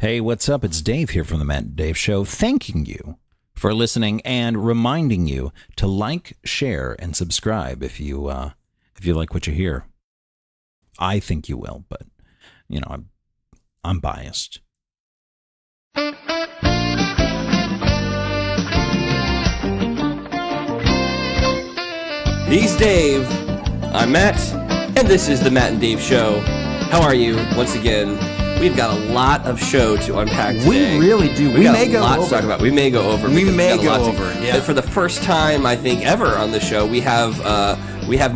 Hey, what's up? It's Dave here from the Matt and Dave Show, thanking you for listening and reminding you to like, share, and subscribe if you like what you hear. I think you will, but you know, I'm biased. He's Dave. I'm Matt, and this is the Matt and Dave Show. How are you? Once again, we've got a lot of show to unpack today. We really do. We may go over. To talk about. We may go over. We may go over. Yeah. For the first time, I think ever on the show, we have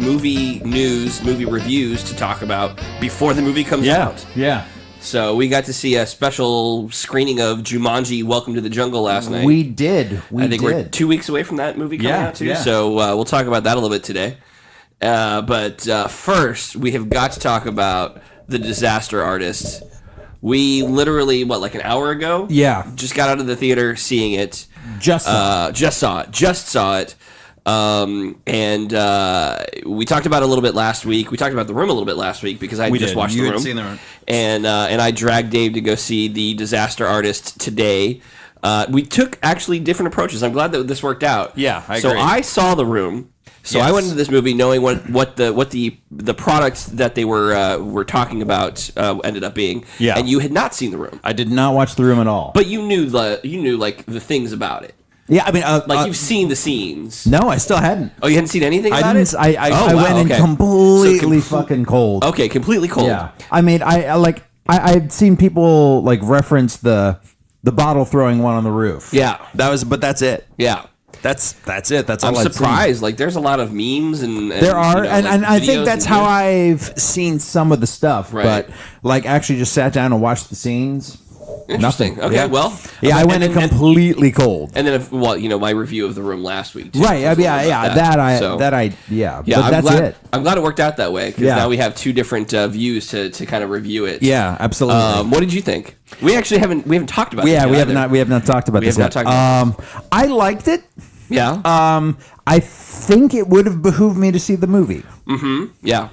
movie news, movie reviews to talk about before the movie comes out. Yeah. So we got to see a special screening of Jumanji: Welcome to the Jungle last night. We did. I think we're 2 weeks away from that movie coming out too. Yeah. So we'll talk about that a little bit today. But first, we have got to talk about The Disaster Artist. We literally, like an hour ago? Yeah. Just got out of the theater seeing it. Just saw it. And we talked about it a little bit last week. We talked about The Room a little bit last week because I just watched The Room. Had seen The Room. And I dragged Dave to go see The Disaster Artist today. We took actually different approaches. I'm glad that this worked out. Yeah, I agree. So I saw The Room. So I went into this movie knowing what the products that they were talking about ended up being. Yeah. And you had not seen The Room. I did not watch The Room at all. But you knew the things about it. Yeah, I mean, you've seen the scenes. No, I still hadn't. Oh, you hadn't seen anything about it? I went in completely fucking cold. Okay, completely cold. Yeah. I mean, I've seen people reference the bottle throwing one on the roof. Yeah. But that's it. Yeah. That's it. That's all I'm surprised. There's a lot of memes and there are, and I think that's how videos. I've seen some of the stuff. Right. But actually, just sat down and watched the scenes. Interesting. Nothing. Okay. Yeah. Well. Yeah, I went in completely cold. And then, my review of The Room last week. Too, right. Yeah. Yeah. But that's it. I'm glad it worked out that way because now we have two different views to kind of review it. Yeah. Absolutely. What did you think? We actually haven't talked about. Yeah. This yet we have not talked about this yet. I liked it. Yeah. I think it would have behooved me to see the movie. Mm-hmm. Yeah.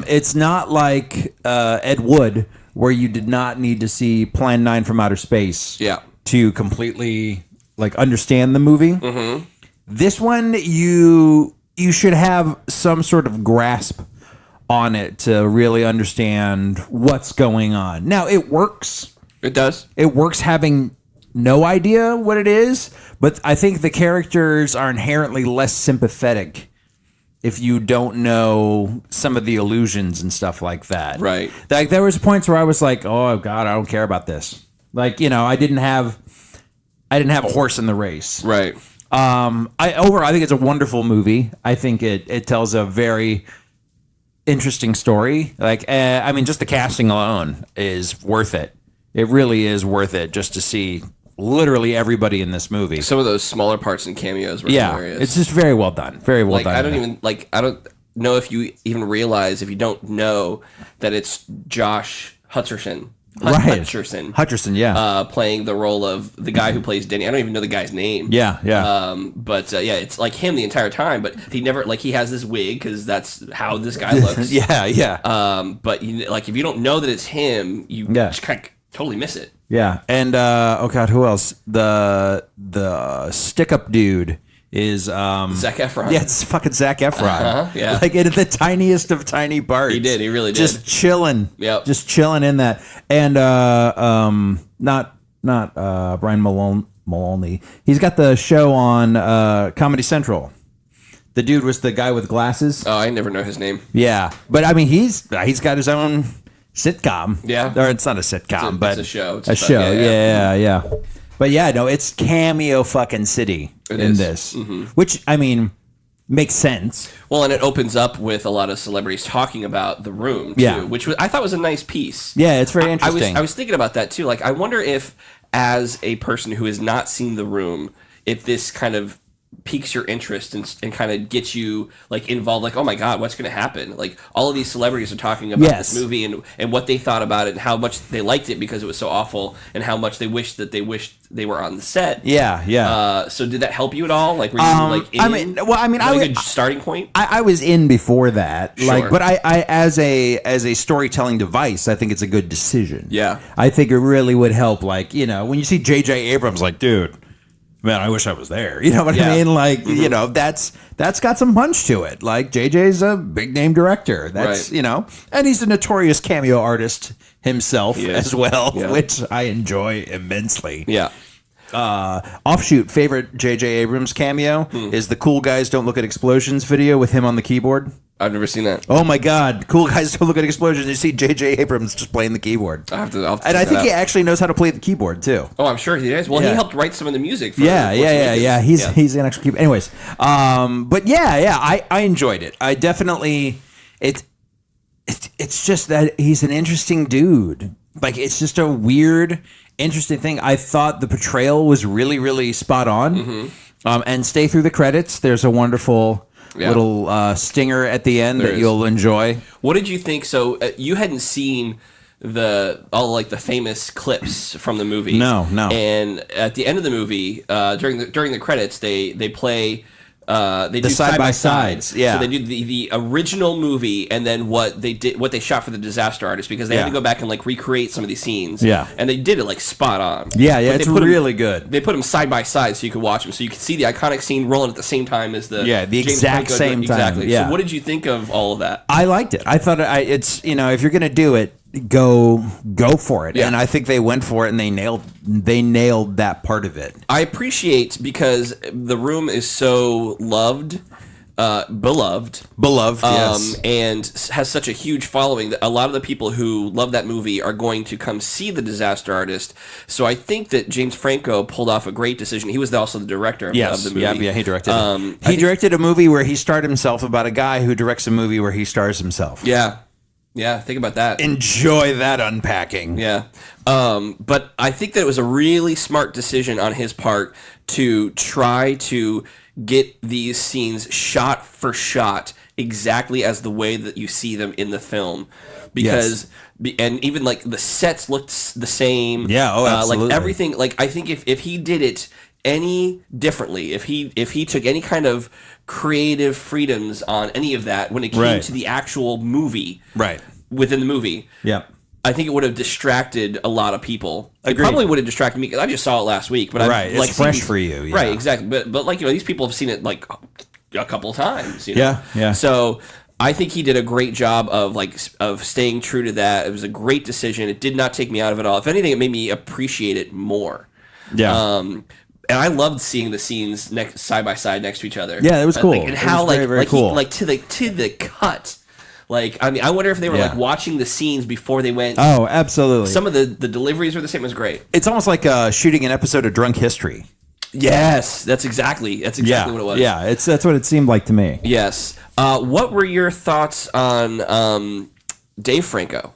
It's not like Ed Wood, where you did not need to see Plan 9 from Outer Space. Yeah. To completely understand the movie. Mm-hmm. This one, you should have some sort of grasp on it to really understand what's going on. Now, it works. It does. It works having no idea what it is, but I think the characters are inherently less sympathetic if you don't know some of the illusions and stuff like that. Right. There was points where I was like, oh God, I don't care about this. I didn't have a horse in the race. Right. I think it's a wonderful movie. I think it tells a very interesting story. Just the casting alone is worth it. It really is worth it just to see literally everybody in this movie. Some of those smaller parts and cameos were hilarious. It's just very well done. Very well done. I don't know if you even realize, if you don't know, that it's Josh Hutcherson. Right. Hutcherson, yeah. Playing the role of the guy who plays Denny. I don't even know the guy's name. Yeah. It's like him the entire time, but he never, he has this wig because that's how this guy looks. Yeah. But if you don't know that it's him, you just kind of totally miss it. Yeah. And oh God, who else? The stick-up dude is Zac Efron. Yeah, it's fucking Zac Efron. Yeah. In the tiniest of tiny parts. He did. He really did. Just chilling. Yep. Just chilling in that. And not Brian Maloney. He's got the show on Comedy Central. The dude was the guy with glasses. Oh, I never know his name. Yeah, but he's got his own sitcom. Yeah. Or it's not a sitcom, but it's a show. It's a show. Yeah. But it's cameo fucking city this, which makes sense. Well, and it opens up with a lot of celebrities talking about The Room too, which I thought was a nice piece. Yeah, it's very interesting. I was thinking about that too. I wonder if, as a person who has not seen The Room, if this kind of piques your interest and kind of gets you like involved, like, oh my god, what's going to happen? Like all of these celebrities are talking about this movie and what they thought about it and how much they liked it because it was so awful and how much they wished they were on the set. So did that help you at all? Like were you like in? I mean, a good starting point. I was in before that, Sure. like, but I as a storytelling device, I think it's a good decision. Yeah, I think it really would help. Like, you know, when you see J.J. Abrams, like, dude, man, I wish I was there. You know what I mean? Like, you know, that's got some punch to it. Like, JJ's a big name director. That's, you know, and he's a notorious cameo artist himself as well, which I enjoy immensely. Yeah. Offshoot favorite J.J. Abrams cameo is the Cool Guys Don't Look at Explosions video with him on the keyboard. I've never seen that. Oh my God! Cool Guys Don't Look at Explosions. You see J.J. Abrams just playing the keyboard. I'll have to and I think he actually knows how to play the keyboard too. Oh, I'm sure he does. Well, he helped write some of the music. For He's an actual keyboard. Anyways, but I enjoyed it. I definitely it's just that he's an interesting dude. Like, it's just a weird, interesting thing. I thought the portrayal was really, really spot on. And stay through the credits. There's a wonderful little stinger at the end that you'll enjoy. What did you think? So you hadn't seen all the famous clips from the movie. No. And at the end of the movie, during the credits, they play. They do side by sides. Yeah. So they do the original movie and then what they shot for the Disaster Artist, because they had to go back and like recreate some of these scenes. Yeah. And they did it like spot on. Yeah, it's really good. They put them side by side so you could watch them, so you could see the iconic scene rolling at the same time as the exact same time. Exactly. Yeah. So what did you think of all of that? I liked it. I thought it's, you know, if you're gonna do it, go for it. And I think they went for it and they nailed that part of it. I appreciate, because The Room is so beloved, yes, and has such a huge following that a lot of the people who love that movie are going to come see The Disaster Artist. So I think that James Franco pulled off a great decision. He was also the director of the movie. Yeah, he directed it. He directed a movie where he starred himself about a guy who directs a movie where he stars himself. Yeah, think about that. Enjoy that unpacking. Yeah. But I think that it was a really smart decision on his part to try to get these scenes shot for shot exactly as the way that you see them in the film. Because, and even like the sets looked the same. Yeah, absolutely. Like everything, like I think if he did it any differently, if he took any kind of creative freedoms on any of that when it came to the actual movie, within the movie, I think it would have distracted a lot of people. It probably would have distracted me, because I just saw it last week. But it's like fresh for you, right? Exactly. But like, you know, these people have seen it like a couple of times. You know? Yeah. So I think he did a great job of staying true to that. It was a great decision. It did not take me out of it all. If anything, it made me appreciate it more. Yeah. And I loved seeing the scenes side by side next to each other. Yeah, it was cool. And how very, very cool. To the cut. Like, I mean, I wonder if they were like watching the scenes before they went. Oh, absolutely. Some of the deliveries were the same. It was great. It's almost like shooting an episode of Drunk History. Yes, that's exactly what it was. Yeah, that's what it seemed like to me. Yes. What were your thoughts on Dave Franco?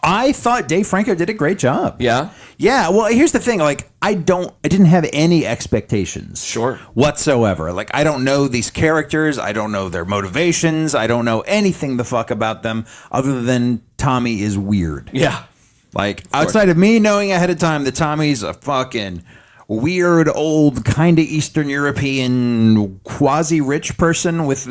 I thought Dave Franco did a great job. Yeah? Yeah, well, here's the thing. Like, I didn't have any expectations. Whatsoever. Like, I don't know these characters. I don't know their motivations. I don't know anything the fuck about them other than Tommy is weird. Yeah. Like, outside of me knowing ahead of time that Tommy's a fucking weird, old, kind of Eastern European, quasi-rich person with,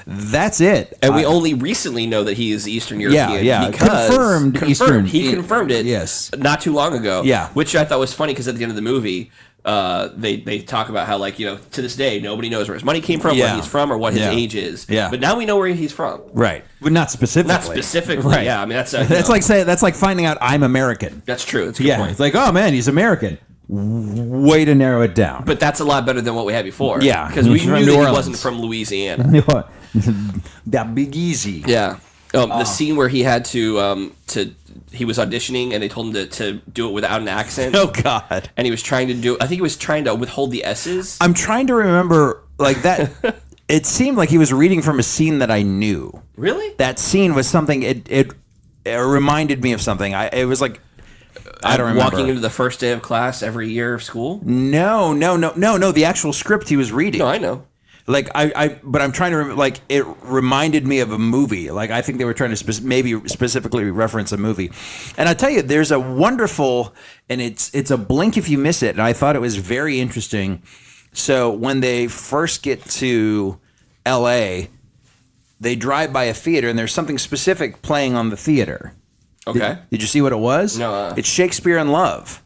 that's it. And we only recently know that he is Eastern European. Yeah. Because confirmed. Eastern. He confirmed it. Yes. Not too long ago. Yeah. Which I thought was funny, because at the end of the movie, they talk about how, like, you know, to this day nobody knows where his money came from, where he's from, or what his age is. Yeah. But now we know where he's from. Right. But not specifically. Not specifically. Right. Yeah. I mean, that's that's like finding out I'm American. That's true. That's a good point. It's like, oh man, he's American. Way to narrow it down. But that's a lot better than what we had before. Yeah. Because we knew that he wasn't from Louisiana. That Big Easy. Yeah. The scene where he had to he was auditioning and they told him to do it without an accent. Oh God. And he was trying to do. I think he was trying to withhold the S's. I'm trying to remember like that. It seemed like he was reading from a scene that I knew. Really? That scene was something. It reminded me of something. It was like I don't remember. Walking into the first day of class every year of school? No. The actual script he was reading. No, I know. Like but I'm trying to remember. Like it reminded me of a movie. Like I think they were trying to maybe specifically reference a movie. And I tell you, there's a wonderful, and it's a blink if you miss it. And I thought it was very interesting. So when they first get to L.A., they drive by a theater, and there's something specific playing on the theater. Okay. Did you see what it was? No. It's Shakespeare in Love.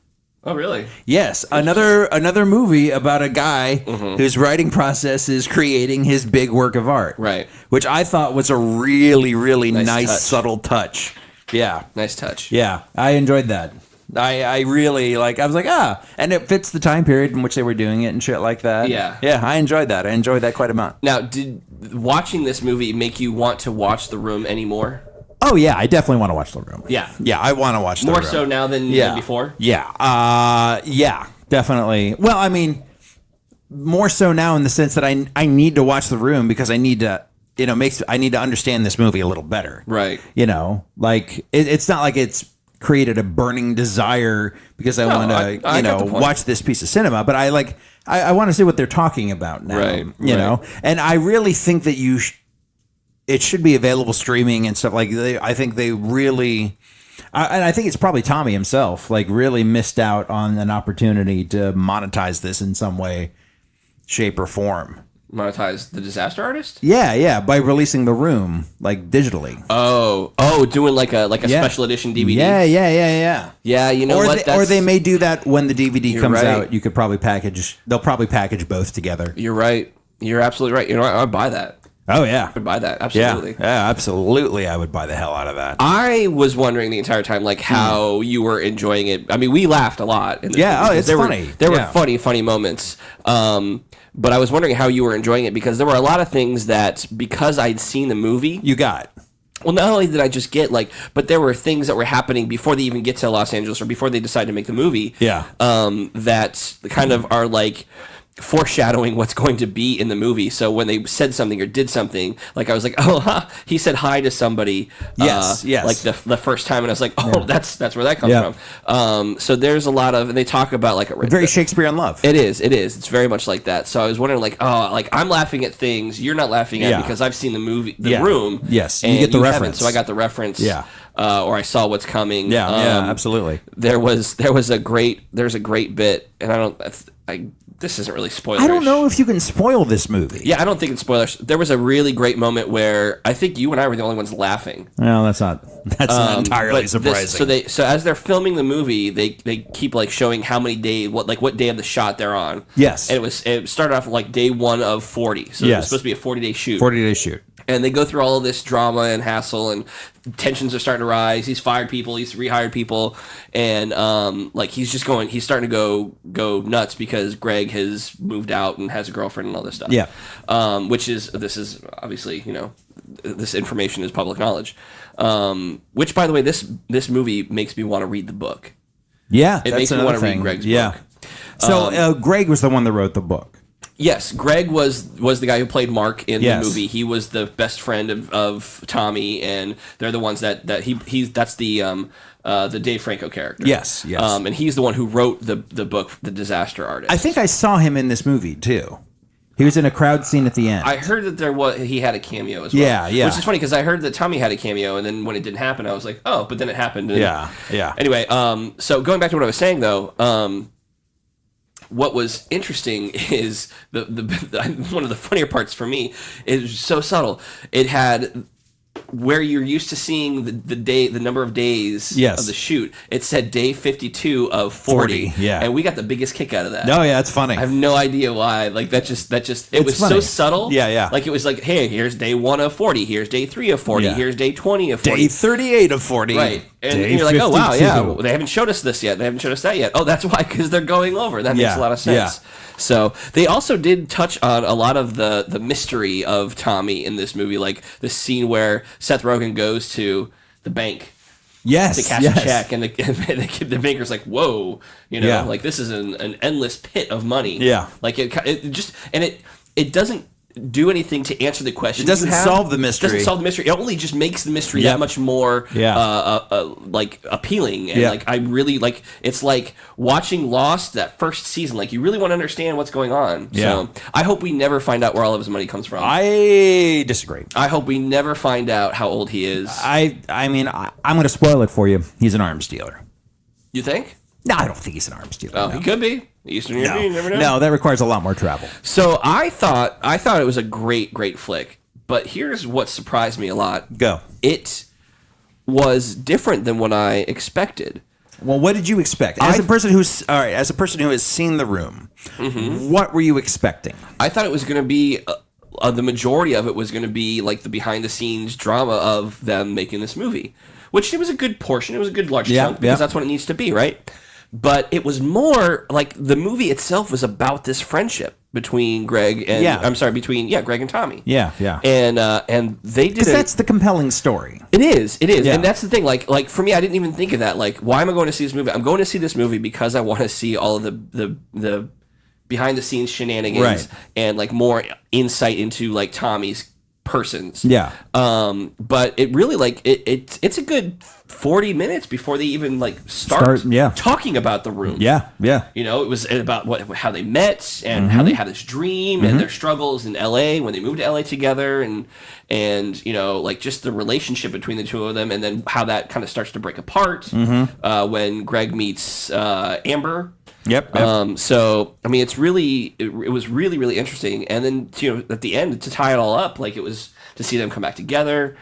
Oh, really? Yes, another movie about a guy whose writing process is creating his big work of art. Right. Which I thought was a really, really nice touch. subtle touch. Yeah. Nice touch. Yeah, I enjoyed that. I really, I was like, and it fits the time period in which they were doing it and shit like that. Yeah. Yeah, I enjoyed that. I enjoyed that quite a lot. Now, did watching this movie make you want to watch The Room anymore? Oh, yeah, I definitely want to watch The Room. Yeah. Yeah, I want to watch The Room. More so now than before? Yeah. Yeah, definitely. Well, I mean, more so now in the sense that I need to watch The Room because I need to, I need to understand this movie a little better. Right. It's not like it's created a burning desire because I want to, watch this piece of cinema, but I want to see what they're talking about now. Right. You know? And I really think that it should be available streaming and stuff. I think they really, and I think it's probably Tommy himself, really missed out on an opportunity to monetize this in some way, shape, or form. Monetize The Disaster Artist? Yeah, by releasing The Room digitally. Oh, doing like a special edition DVD. Yeah. Yeah, you know what? Or they may do that when the DVD comes out. You could probably they'll probably package both together. You're right. You're absolutely right. You know what? I'd buy that. Oh, yeah. I'd buy that. Absolutely. Yeah, absolutely. I would buy the hell out of that. I was wondering the entire time, how you were enjoying it. I mean, we laughed a lot. In this movie, it's funny. There were funny moments. But I was wondering how you were enjoying it because there were a lot of things that, because I'd seen the movie... You got. Well, not only did I just get, but there were things that were happening before they even get to Los Angeles or before they decide to make the movie. Yeah. That kind of are, foreshadowing what's going to be in the movie. So when they said something or did something, I was like, he said hi to somebody. Yes. The first time, and I was like, that's where that comes from. So there's a lot of, and they talk about very Shakespeare in Love. It is. It's very much like that. So I was wondering, I'm laughing at things you're not laughing at because I've seen the movie, The Room. Yes, and you get the reference. So I got the reference. Yeah. Or I saw what's coming. Yeah, absolutely. There's a great bit, and this isn't really spoilerish. I don't know if you can spoil this movie. Yeah, I don't think it's spoilers. There was a really great moment where I think you and I were the only ones laughing. Well, that's not entirely surprising. So as they're filming the movie, they keep showing how many days, what day of the shot they're on. Yes, and it started off day 1 of 40. So it was supposed to be a 40-day shoot. 40-day shoot. And they go through all of this drama and hassle, and tensions are starting to rise. He's fired people, he's rehired people, and he's starting to go nuts because Greg has moved out and has a girlfriend and all this stuff. Yeah. This is obviously, this information is public knowledge. Which, by the way, this movie makes me want to read the book. Yeah, it makes me want to read Greg's book. So Greg was the one that wrote the book. Yes, Greg was the guy who played Mark in the movie. He was the best friend of Tommy, and they're the ones that's the Dave Franco character. Yes. And he's the one who wrote the book, The Disaster Artist. I think I saw him in this movie too. He was in a crowd scene at the end. I heard that he had a cameo as well. Yeah. Which is funny because I heard that Tommy had a cameo, and then when it didn't happen, I was like, oh, but then it happened. And yeah. Anyway, so going back to what I was saying though. What was interesting is the one of the funnier parts for me is so subtle. It had where you're used to seeing the number of days of the shoot. It said day 52 of 40. Yeah, and we got the biggest kick out of that. Oh yeah, it's funny. I have no idea why. That just it was funny. so subtle. Yeah. It was hey, here's day 1 of 40. Here's day 3 of 40. Here's day 20 of 40. Day 38 of 40. Right. And you're like, 52. Oh wow, yeah. They haven't showed us this yet. They haven't showed us that yet. Oh, that's why, because they're going over. That makes a lot of sense. Yeah. So they also did touch on a lot of the mystery of Tommy in this movie, like the scene where Seth Rogen goes to the bank to cash a check, and the banker's like, "Whoa, this is an endless pit of money." Yeah, it doesn't. do anything to answer the question. It doesn't solve the mystery. It doesn't solve the mystery. It only just makes the mystery that much more like appealing. And like I really like it's like watching Lost that first season. Like you really want to understand what's going on. So I hope we never find out where all of his money comes from. I disagree. I hope we never find out how old he is. I'm going to spoil it for you. He's an arms dealer. You think? No, I don't think he's an arms dealer. Oh, no. He could be. Eastern European, you never know. No, that requires a lot more travel. So I thought it was a great flick. But here's what surprised me a lot. Go. It was different than what I expected. Well, what did you expect? As a person who has seen The Room, what were you expecting? I thought it was going to be the majority of it was going to be like the behind the scenes drama of them making this movie, which it was a good portion. It was a good large chunk because that's what it needs to be, right? But it was more like the movie itself was about this friendship between Greg and between Greg and Tommy. Yeah. And they did because that's the compelling story. It is, and that's the thing. Like for me, I didn't even think of that. Like, why am I going to see this movie? I'm going to see this movie because I want to see all of the behind the scenes shenanigans and like more insight into like Tommy's persons. Yeah. But it really like it's a good 40 minutes before they even like start talking about The Room. Yeah. You know, it was about how they met and how they had this dream and their struggles in LA when they moved to LA together and you know, like just the relationship between the two of them and then how that kind of starts to break apart when Greg meets Amber. Yep. So I mean, it was really interesting, and then you know at the end to tie it all up, like it was to see them come back together.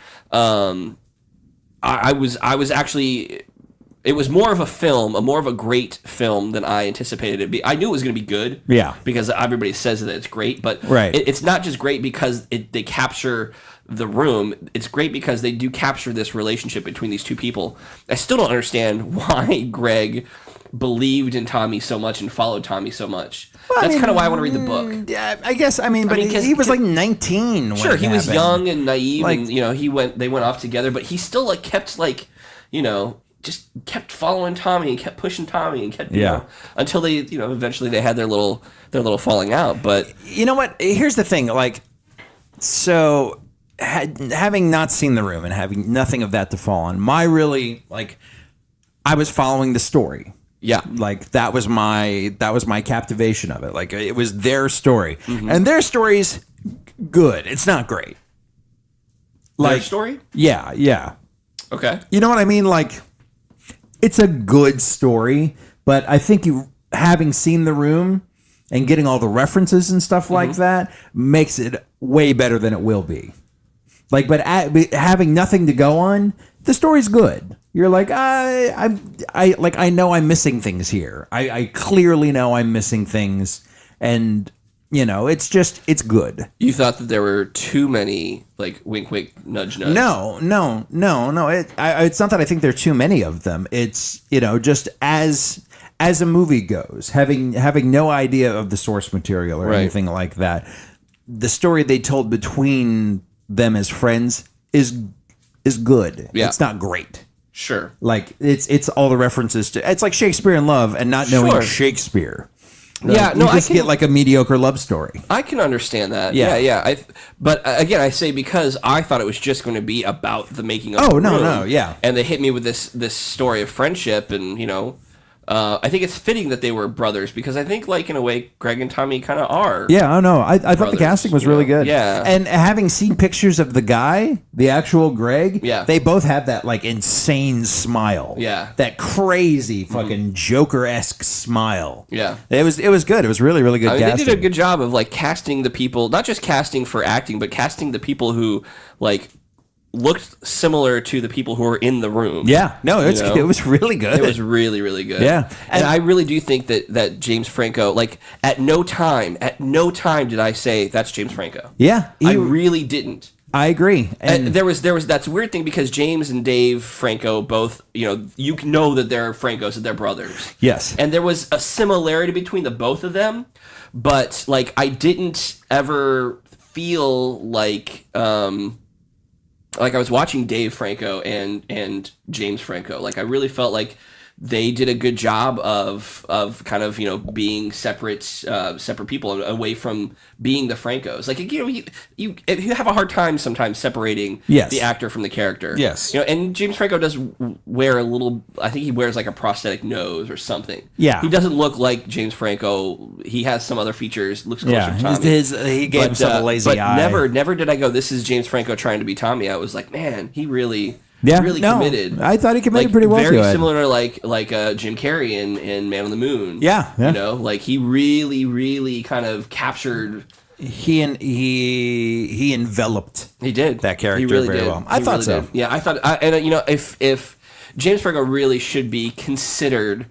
I was actually, it was more of a great film than I anticipated it to be. I knew it was going to be good, because everybody says that it's great, but it's not just great because they capture The Room. It's great because they do capture this relationship between these two people. I still don't understand why Greg believed in Tommy so much and followed Tommy so much. Well, that's kind of why I want to read the book. Yeah, I guess. But he was like 19. Sure, he was young and naive, and you know, they went off together, but he still like kept like, you know, just kept following Tommy and kept pushing Tommy and kept you know, until they, you know, eventually they had their little falling out. But you know what? Here's the thing, like, so having not seen The Room and having nothing of that to fall on, I was following the story. Yeah, like that was my captivation of it. Like it was their story, and their story's good. It's not great. Like their story? Yeah. Okay. You know what I mean? Like it's a good story, but I think having seen The Room and getting all the references and stuff like that makes it way better than it will be. Like, but having nothing to go on, the story's good. You're like, I know I'm missing things here. I clearly know I'm missing things, and you know, it's good. You thought that there were too many like wink, wink, nudge, nudge. No. It's not that I think there are too many of them. It's, you know, just as a movie goes, having no idea of the source material or anything like that, the story they told between them as friends is good. Yeah. It's not great. Sure. Like it's all the references to, it's like Shakespeare in Love and not knowing Shakespeare. Yeah, no, I can get like a mediocre love story. I can understand that. Yeah. But again, I say because I thought it was just going to be about the making of. Yeah. And they hit me with this story of friendship, and you know, I think it's fitting that they were brothers because I think, like in a way, Greg and Tommy kind of are. Yeah, I thought the casting was really good. Yeah, and having seen pictures of the guy, the actual Greg, they both have that like insane smile. Yeah, that crazy fucking Joker-esque smile. Yeah, it was good. It was really good. Casting. They did a good job of like casting the people, not just casting for acting, but casting the people who like looked similar to the people who were in the room. Yeah, no, it was really good. It was really good. Yeah, and I really do think that James Franco, like at no time did I say that's James Franco. Yeah, I really didn't. I agree. And there was that's a weird thing because James and Dave Franco both, you know that they're Francos, that they're brothers. Yes, and there was a similarity between the both of them, but like I didn't ever feel like I was watching Dave Franco and James Franco. Like I really felt like they did a good job of kind of being separate people away from being the Francos. Like you have a hard time sometimes separating the actor from the character. Yes, and James Franco does wear a little. I think he wears like a prosthetic nose or something. Yeah, he doesn't look like James Franco. He has some other features. Looks closer to Tommy. He gave himself a lazy eye. Never did I go, this is James Franco trying to be Tommy. I was like, man, he really committed. I thought he committed pretty well. Very similar to like Jim Carrey in Man on the Moon. Yeah. Like he really kind of captured. He enveloped. He did that character he really very did. well. I thought so. Did. Yeah, I thought. If James Franco really should be considered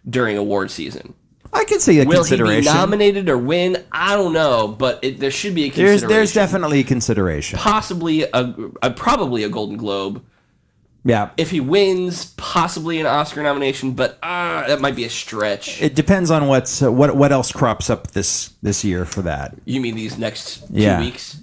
during award season. I can see a consideration. Will he be nominated or win? I don't know, but there should be a consideration. There's definitely a consideration. Possibly probably a Golden Globe. Yeah. If he wins, possibly an Oscar nomination, but that might be a stretch. It depends on what else crops up this year for that. You mean these next 2 weeks?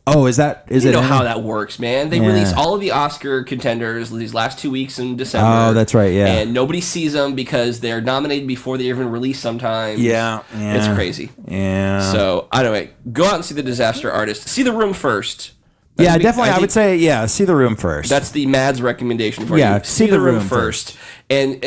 Oh, is it? You know how that works, man. They release all of the Oscar contenders these last 2 weeks in December. Oh, that's right, yeah. And nobody sees them because they're nominated before they're even released sometimes. Yeah. It's crazy. Yeah. So, anyway, go out and see The Disaster Artist. See The Room first. Definitely. I would say, see The Room first. That's the Mads recommendation for you. Yeah, see The Room first. And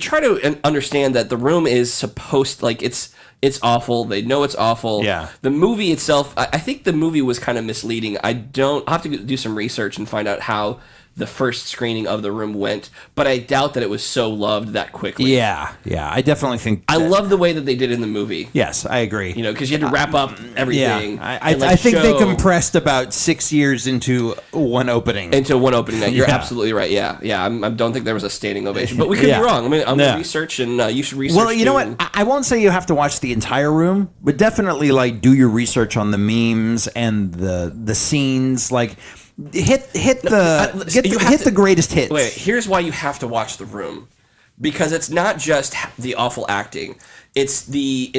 try to understand that The Room is supposed, like, it's awful. They know it's awful. Yeah. The movie itself, I think the movie was kind of misleading. I'll have to do some research and find out how the first screening of The Room went, but I doubt that it was so loved that quickly. Yeah. I definitely think I love the way that they did in the movie. Yes, I agree. Because you had to wrap up everything. Yeah, I think they compressed about 6 years into one opening. Night. You're absolutely right. Yeah. I don't think there was a standing ovation, but we could be wrong. I mean, I'm going to research, and you should research. Well, you know what? I won't say you have to watch the entire Room, but definitely do your research on the memes and the scenes. Hit the greatest hits. Wait, here's why you have to watch The Room, because it's not just the awful acting. It's the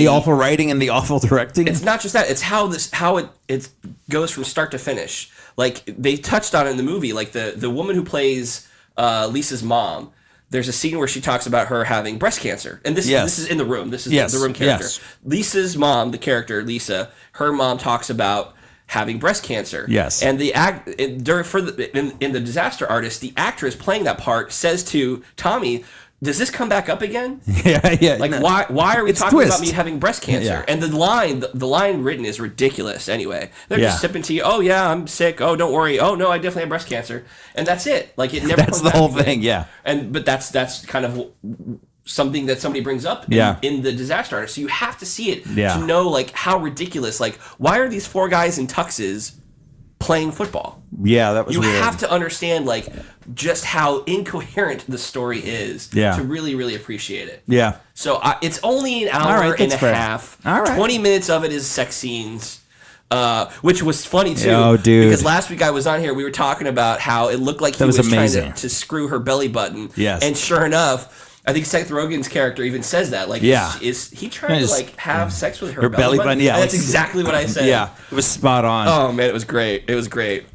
awful writing and the awful directing. It's not just that. It's how it goes from start to finish. Like they touched on it in the movie. Like the woman who plays Lisa's mom. There's a scene where she talks about her having breast cancer, and this is in The Room. This is the Room character. Yes. Lisa's mom, the character Lisa, her mom talks about having breast cancer. Yes. And in The Disaster Artist, the actress playing that part says to Tommy, does this come back up again? Yeah. Like, why are we talking about me having breast cancer? Yeah. And the line written is ridiculous anyway. They're just sipping tea. Oh, yeah, I'm sick. Oh, don't worry. Oh, no, I definitely have breast cancer. And that's it. Like, it never That's the whole thing, yeah. But that's kind of something that somebody brings up in The Disaster Artist. So you have to see it to know, like, how ridiculous. Like, why are these four guys in tuxes playing football? Yeah, that was You weird. have to understand, like, just how incoherent the story is to really, really appreciate it. Yeah. So it's only an hour and a half. All right. 20 minutes of it is sex scenes. Which was funny too. Oh, dude. Because last week I was on here, we were talking about how it looked like he was trying to screw her belly button. Yes. And sure enough, I think Seth Rogen's character even says that. Like, is he trying to like have sex with her belly button? Yeah, that's exactly what I said. Yeah, it was spot on. Oh man, it was great. It was great.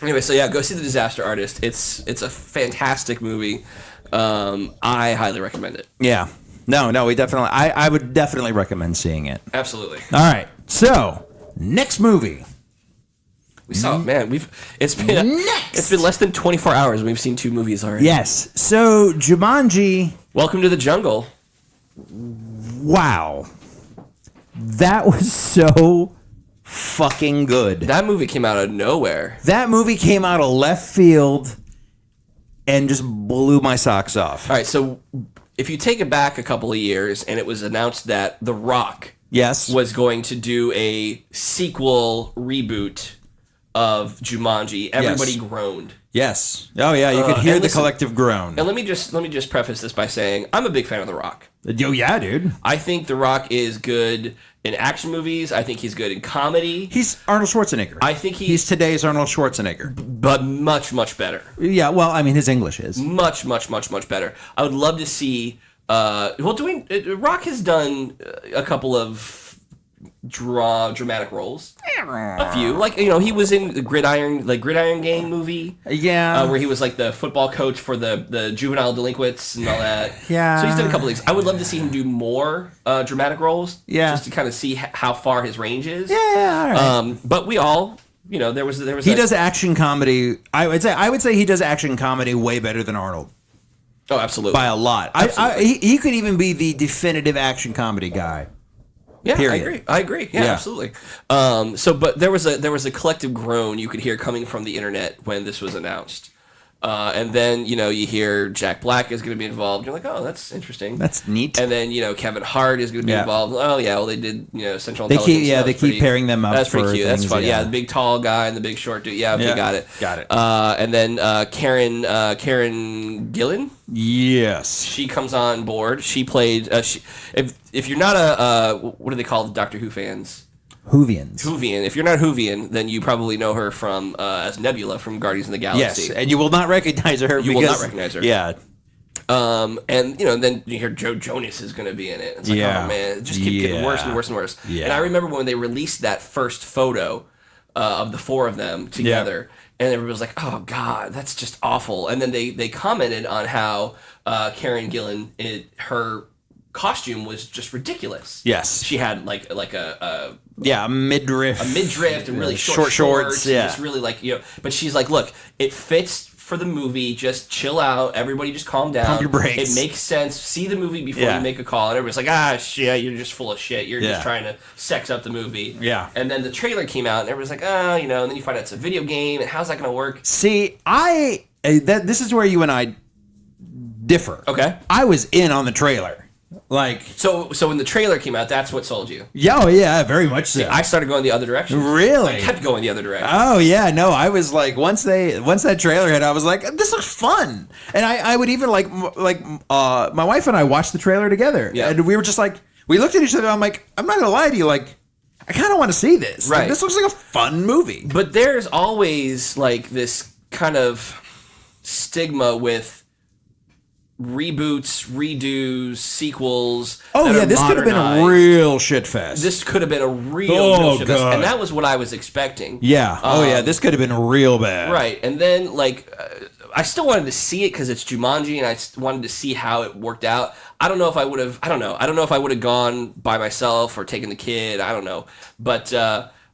Anyway, so yeah, go see The Disaster Artist. It's a fantastic movie. I highly recommend it. Yeah. No, we definitely. I would definitely recommend seeing it. Absolutely. All right. So next movie. We saw, man. It's been less than 24 hours. And we've seen 2 movies already. Yes. So Jumanji. Welcome to the Jungle. Wow, that was so fucking good. That movie came out of nowhere. That movie came out of left field and just blew my socks off. All right, so if you take it back a couple of years, and it was announced that The Rock was going to do a sequel reboot of Jumanji, everybody groaned. Yes. Oh yeah, you could hear the collective groan. And let me just preface this by saying I'm a big fan of The Rock. Oh yeah, dude. I think The Rock is good in action movies. I think he's good in comedy. He's Arnold Schwarzenegger. I think he's today's Arnold Schwarzenegger, but much, much better. Yeah, well, I mean, his English is much, much, much, much better. I would love to see. Rock has done a couple of dramatic roles. A few, like he was in the Gridiron Gang movie. Yeah, where he was like the football coach for the juvenile delinquents and all that. Yeah, so he's done a couple of things. I would love to see him do more dramatic roles. Yeah, just to kind of see how far his range is. Yeah, all right. But we all. There was. He does action comedy. I would say he does action comedy way better than Arnold. Oh, absolutely, by a lot. He could even be the definitive action comedy guy. Yeah, period. I agree. Yeah, absolutely. But there was a collective groan you could hear coming from the internet when this was announced. And then, you hear Jack Black is going to be involved. You're like, oh, that's interesting. That's neat. And then, Kevin Hart is going to be involved. Oh, yeah, well, they did, Central Intelligence. They keep pairing them up. That's pretty cute. Things, that's fun. Yeah, the big tall guy and the big short dude. Yeah, okay, got it. Got it. And then Karen Gillan. Yes. She comes on board. She played. If you're not a what do they call the Doctor Who fans? Whovian. If you're not Whovian, then you probably know her from as Nebula from Guardians of the Galaxy. Yes, and you will not recognize her. You will not recognize her. Yeah. And then you hear Joe Jonas is going to be in it. It's like, oh man, it just keeps getting worse and worse and worse. Yeah. And I remember when they released that first photo of the four of them together, and everybody was like, oh god, that's just awful. And then they commented on how Karen Gillan, her costume was just ridiculous. Yes, she had like a midriff, and really short shorts. Yeah, just really but she's like, look, it fits for the movie. Just chill out. Everybody, just calm down. Pump your brakes. It makes sense. See the movie before you make a call. And everybody's like, shit, you're just full of shit. You're just trying to sex up the movie. Yeah. And then the trailer came out, and everybody's like, and then you find out it's a video game, and how's that going to work? See, this is where you and I differ. Okay. I was in on the trailer. So when the trailer came out, that's what sold you. Yeah, very much so. See, I started going the other direction. Really? I kept going the other direction. Oh yeah, no, I was like, once that trailer hit, I was like, this looks fun, and I would even my wife and I watched the trailer together, and we were just like, we looked at each other. I'm like, I'm not gonna lie to you, I kind of want to see this. Right. This looks like a fun movie. But there's always this kind of stigma with reboots, redos, sequels. Oh yeah, this could have been a real shit fest. This could have been a real shit fest, and that was what I was expecting. Yeah. This could have been real bad. Right, and then I still wanted to see it because it's Jumanji, and I wanted to see how it worked out. I don't know if I would have. I don't know if I would have gone by myself or taken the kid. I don't know, but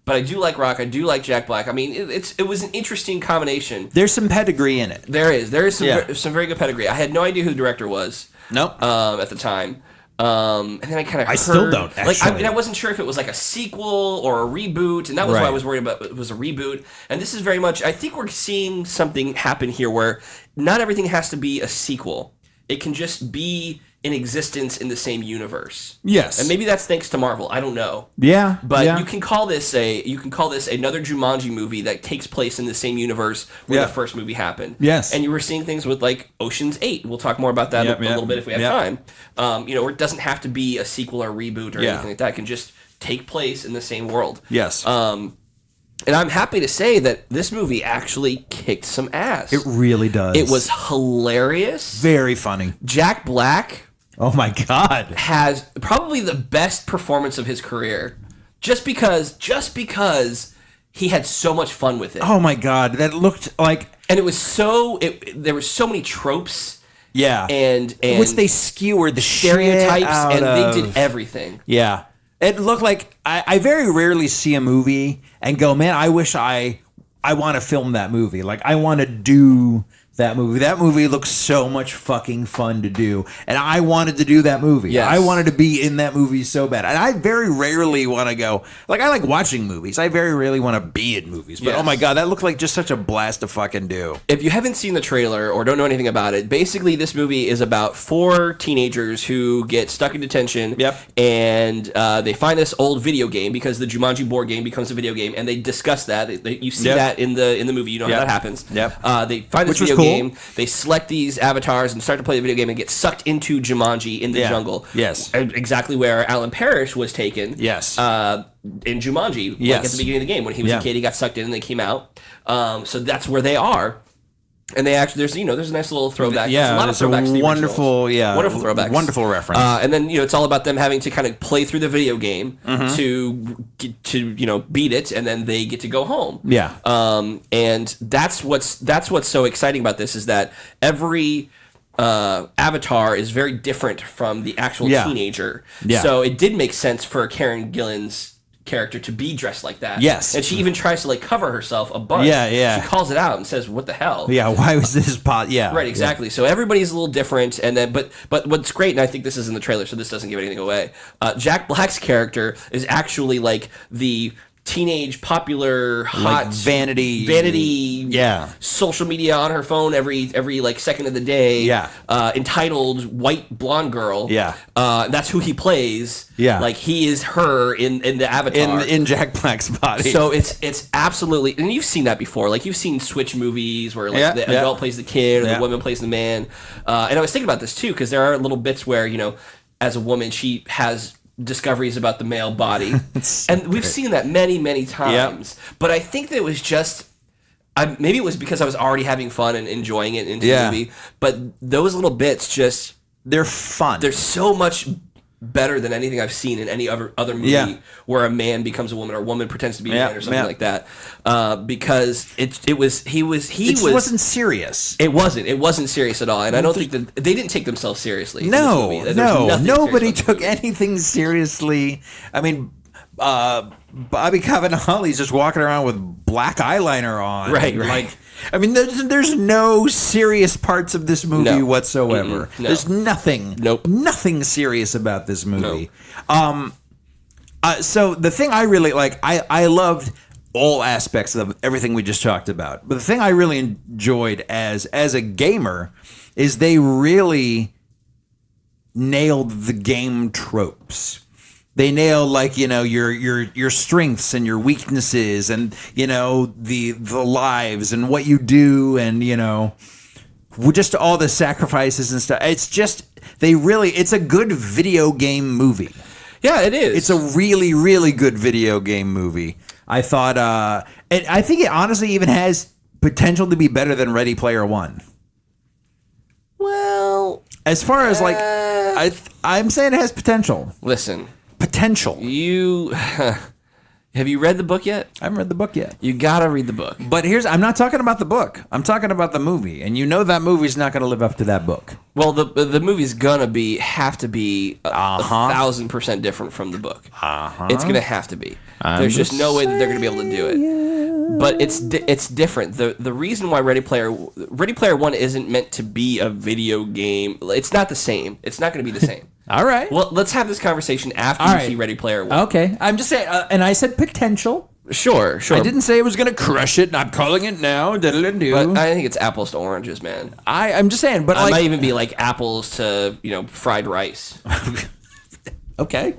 I do like Rock. I do like Jack Black. I mean, it was an interesting combination. There's some pedigree in it. There is some very good pedigree. I had no idea who the director was. Nope. At the time. And then I kind of heard... I still don't, actually. I wasn't sure if it was a sequel or a reboot, and that was what I was worried about. It was a reboot. And this is very much... I think we're seeing something happen here where not everything has to be a sequel. It can just be in existence in the same universe. Yes. And maybe that's thanks to Marvel. I don't know. Yeah. But you can call this another Jumanji movie that takes place in the same universe where the first movie happened. Yes. And you were seeing things with Ocean's 8. We'll talk more about that a little bit if we have time. Where it doesn't have to be a sequel or reboot or anything like that. It can just take place in the same world. Yes. And I'm happy to say that this movie actually kicked some ass. It really does. It was hilarious. Very funny. Jack Black... Oh my God. Has probably the best performance of his career. Just because he had so much fun with it. Oh my God. That looked like... And it was there were so many tropes. Yeah. And which they skewered the stereotypes out and of. They did everything. Yeah. It looked like... I very rarely see a movie and go, man, I wish I want to film that movie. I want to do... that movie. That movie looks so much fucking fun to do. And I wanted to do that movie. Yes. I wanted to be in that movie so bad. And I very rarely want to go... I like watching movies. I very rarely want to be in movies. But oh my God, that looked like just such a blast to fucking do. If you haven't seen the trailer or don't know anything about it, basically this movie is about 4 teenagers who get stuck in detention. Yep. And they find this old video game because the Jumanji board game becomes a video game. And they discuss that. You see that in the movie. You know how that happens. Yep. They find this video game. They select these avatars and start to play the video game and get sucked into Jumanji in the jungle. Yes. Exactly where Alan Parrish was taken. Yes. In Jumanji. Yes. At the beginning of the game. When he was a kid, he got sucked in and they came out. So that's where they are. And they actually, there's a nice little throwback. Yeah, there's a lot of throwbacks to the wonderful, originals. Wonderful throwbacks. Wonderful reference. And then, it's all about them having to kind of play through the video game to beat it, and then they get to go home. Yeah. And that's what's so exciting about this is that every avatar is very different from the actual teenager. Yeah. So it did make sense for Karen Gillan's character to be dressed like that. Yes. And she even tries to like cover herself a bunch. Yeah. She calls it out and says, "What the hell?" Yeah, why was this pot? Yeah. Right, exactly. So everybody's a little different, and then but what's great, and I think this is in the trailer, so this doesn't give anything away. Jack Black's character is actually like the teenage popular hot Like vanity social media on her phone every like second of the day entitled white blonde girl that's who he plays like he is her in the avatar in Jack Black's body. So it's absolutely, and you've seen that before, like you've seen Switch movies where like the adult plays the kid or the woman plays the man, and I was thinking about this too because there are little bits where as a woman she has discoveries about the male body and we've seen that many times but I think that it was just maybe it was because I was already having fun and enjoying it into the movie, but those little bits they're fun. They're so much better than anything I've seen in any other movie where a man becomes a woman or a woman pretends to be a man or something like that. Because it wasn't serious. It wasn't serious at all, and I don't think that they didn't take themselves seriously. No, nobody took anything seriously. I mean, Bobby Cannavale's just walking around with black eyeliner on, right. Like, I mean, there's no serious parts of this movie whatsoever. No. There's nothing, nothing serious about this movie. So the thing I really like, I loved all aspects of everything we just talked about. But the thing I really enjoyed as a gamer is they really nailed the game tropes. They nail like your strengths and your weaknesses and the lives and what you do and just all the sacrifices and stuff. It's just it's a good video game movie. Yeah, it is. It's a really, really good video game movie. I thought and I think it honestly even has potential to be better than Ready Player One. Well, as far as like I'm saying it has potential. Listen. Potential. Have you read the book yet? I haven't read the book yet. You gotta read the book. But I'm not talking about the book. I'm talking about the movie, and that movie's not going to live up to that book. Well, the movie's gonna have to be 1,000% different from the book. It's gonna have to be. There's just no way that they're gonna be able to do it. But it's different. The reason why Ready Player One isn't meant to be a video game. It's not the same. It's not gonna be the same. All right. Well, let's have this conversation after you see Ready Player One. Okay. I'm just saying, and I said potential. Sure. I didn't say it was going to crush it, and I'm calling it now. But I think it's apples to oranges, man. I'm just saying, but it might even be like apples to fried rice. Okay.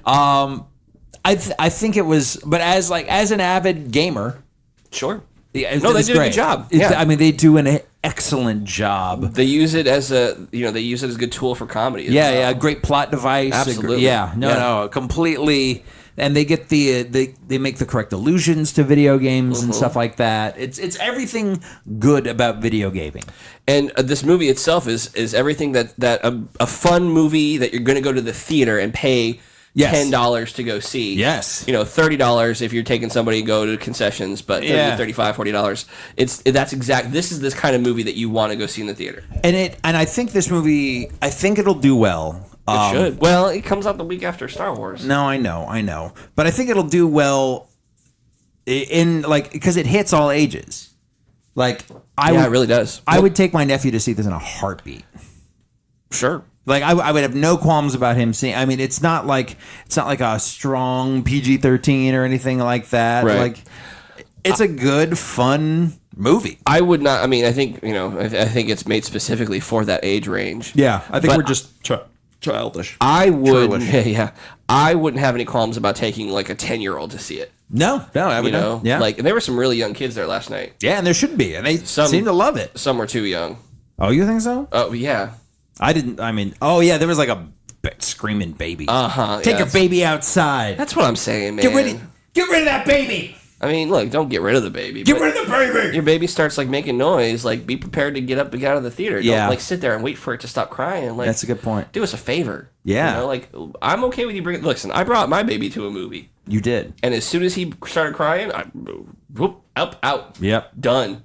I think it was, but as an avid gamer, sure. Yeah, no, they do a good job. I mean, they do an excellent job. They use it as a good tool for comedy. Yeah, great plot device. Absolutely. No, completely. And they get they make the correct allusions to video games and stuff like that. It's everything good about video gaming. And this movie itself is everything that a fun movie that you're going to go to the theater and pay. Yes. $10 to go see. Yes. $30 if you're taking somebody to go to concessions, but $35, $40. This is this kind of movie that you want to go see in the theater. And I think this movie, it'll do well. It should. Well, it comes out the week after Star Wars. No, I know. But I think it'll do well because it hits all ages. Like it really does. I would take my nephew to see this in a heartbeat. Sure. Like I would have no qualms about him seeing. I mean, it's not like a strong PG-13 or anything like that. Right. Like it's a good, fun movie. I would not. I mean, I think I think it's made specifically for that age range. Yeah, I think we're just childish. I would. Yeah, I wouldn't have any qualms about taking like a 10-year-old to see it. No, I would not. Yeah, like there were some really young kids there last night. Yeah, and there should be, and they seem to love it. Some were too young. Oh, you think so? Oh, yeah. There was like a screaming baby. Uh-huh. Take your baby outside. That's what I'm saying, man. Get rid of that baby. I mean, look, don't get rid of the baby. Get rid of the baby. Your baby starts like making noise. Like, be prepared to get up and get out of the theater. Don't like sit there and wait for it to stop crying. Like, that's a good point. Do us a favor. Yeah. You know, like, I'm okay with you bringing. Listen, I brought my baby to a movie. You did. And as soon as he started crying, I whoop out. Yep. Done.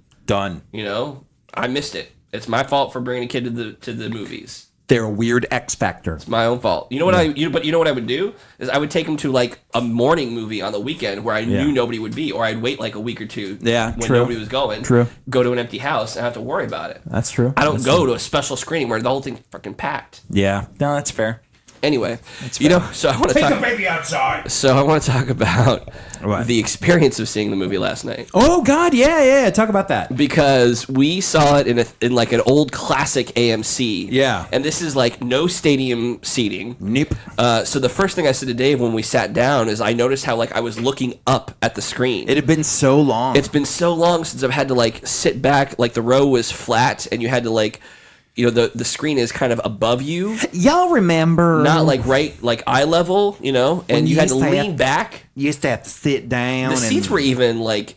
You know, I missed it. It's my fault for bringing a kid to the movies. They're a weird X factor. It's my own fault. You know what but you know what I would do is I would take him to like a morning movie on the weekend where I knew nobody would be, or I'd wait like a week or two. Yeah, when nobody was going. True. Go to an empty house and have to worry about it. That's true. I don't go to a special screening where the whole thing's fucking packed. Yeah. No, that's fair. Anyway, so I want to take the baby outside. So I want to talk about what? The experience of seeing the movie last night. Oh God, yeah. Talk about that. Because we saw it in like an old classic AMC. Yeah. And this is like no stadium seating. Nope. So the first thing I said to Dave when we sat down is I noticed how like I was looking up at the screen. It had been so long. It's been so long since I've had to like sit back, like the row was flat and you had to like, you know, the screen is kind of above you. Y'all remember? Not like right, like eye level, you know, and you had to lean back. You used to have to sit down. The seats were even like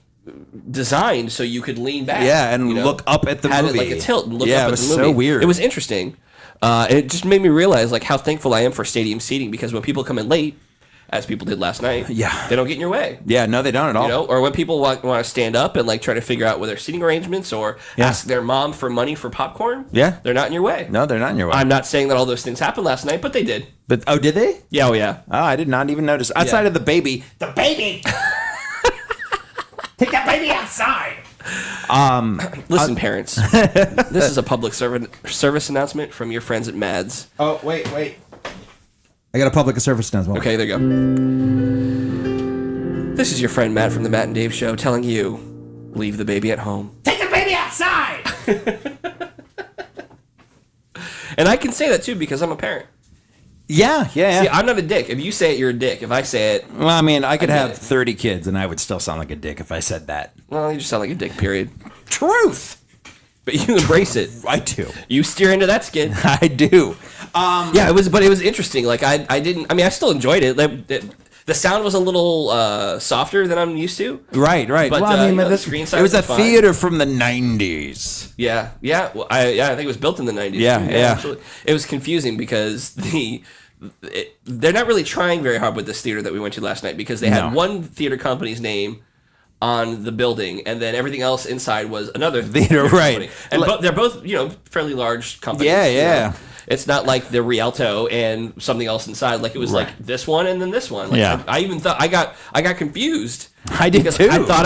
designed so you could lean back. Yeah, and look up at the movie. Had it like a tilt and look up at the movie. It was so weird. It was interesting. And it just made me realize like how thankful I am for stadium seating, because when people come in late, as people did last night, they don't get in your way. Yeah, no, they don't at all. You know, or when people want to stand up and like try to figure out their seating arrangements or ask their mom for money for popcorn, they're not in your way. No, they're not in your way. I'm not saying that all those things happened last night, but they did. But did they? Yeah, oh yeah. Oh, I did not even notice. Outside of the baby. The baby! Take that baby outside! Listen, parents. This is a public service announcement from your friends at Mads. Oh, wait. I got a public service announcement. Okay, there you go. This is your friend Matt from the Matt and Dave Show telling you, leave the baby at home. Take the baby outside! And I can say that too because I'm a parent. Yeah. See, I'm not a dick. If you say it, you're a dick. If I say it... Well, I mean, I could have 30 kids and I would still sound like a dick if I said that. Well, you just sound like a dick, period. Truth! But you embrace it. I do. You steer into that skid. I do. Yeah, it was interesting. Like, I still enjoyed it. The sound was a little softer than I'm used to. Right. But, well, I mean, the screen size it was a fine. theater from the 90s. Yeah. Well, I think it was built in the 90s. Yeah. Absolutely. It was confusing because they're not really trying very hard with this theater that we went to last night, because they had one theater company's name on the building, and then everything else inside was another theater right? And they're both, fairly large companies. Yeah. You know? It's not like the Rialto and something else inside. Like it was like this one and then this one. Like, I even thought I got confused. I did too. I thought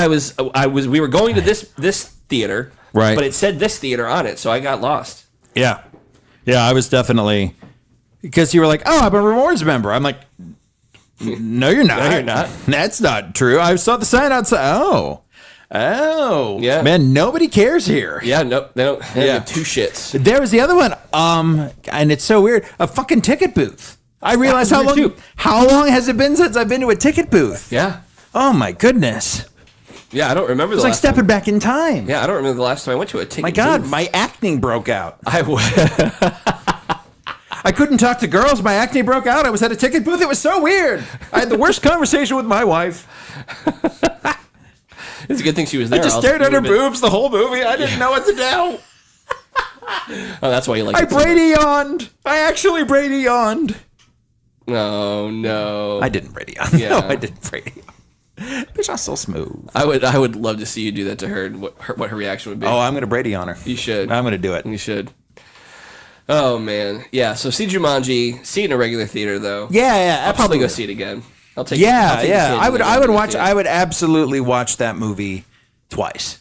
we were going to this theater, right? But it said this theater on it, so I got lost. Yeah. I was definitely, because you were like, "Oh, I'm a rewards member." I'm like, No, you're not. No, you're not. That's not true. I saw the sign outside. Oh, yeah. Man, nobody cares here. Yeah, no, they don't. They have two shits. There was the other one. And it's so weird. A fucking ticket booth. I realized how long has it been since I've been to a ticket booth? Yeah. Oh my goodness. Yeah, I don't remember. It's like stepping back in time. Yeah, I don't remember the last time I went to a ticket. My God, booth. my acne broke out. I couldn't talk to girls. My acne broke out. I was at a ticket booth. It was so weird. I had the worst conversation with my wife. It's a good thing she was there. I just stared at her boobs the whole movie. I didn't know what to do. Oh, that's why you like. I Brady yawned. I actually Brady yawned. Oh no! I didn't Brady yawn. Yeah. No, I didn't Brady yawn. Bitch, I'm so smooth. I would love to see you do that to her and what her reaction would be. Oh, I'm gonna Brady on her. You should. I'm gonna do it. You should. Oh man, yeah. So see Jumanji. See it in a regular theater though. Yeah. I'll probably go see it again. I'll take. Yeah. I would watch. I would absolutely watch that movie twice.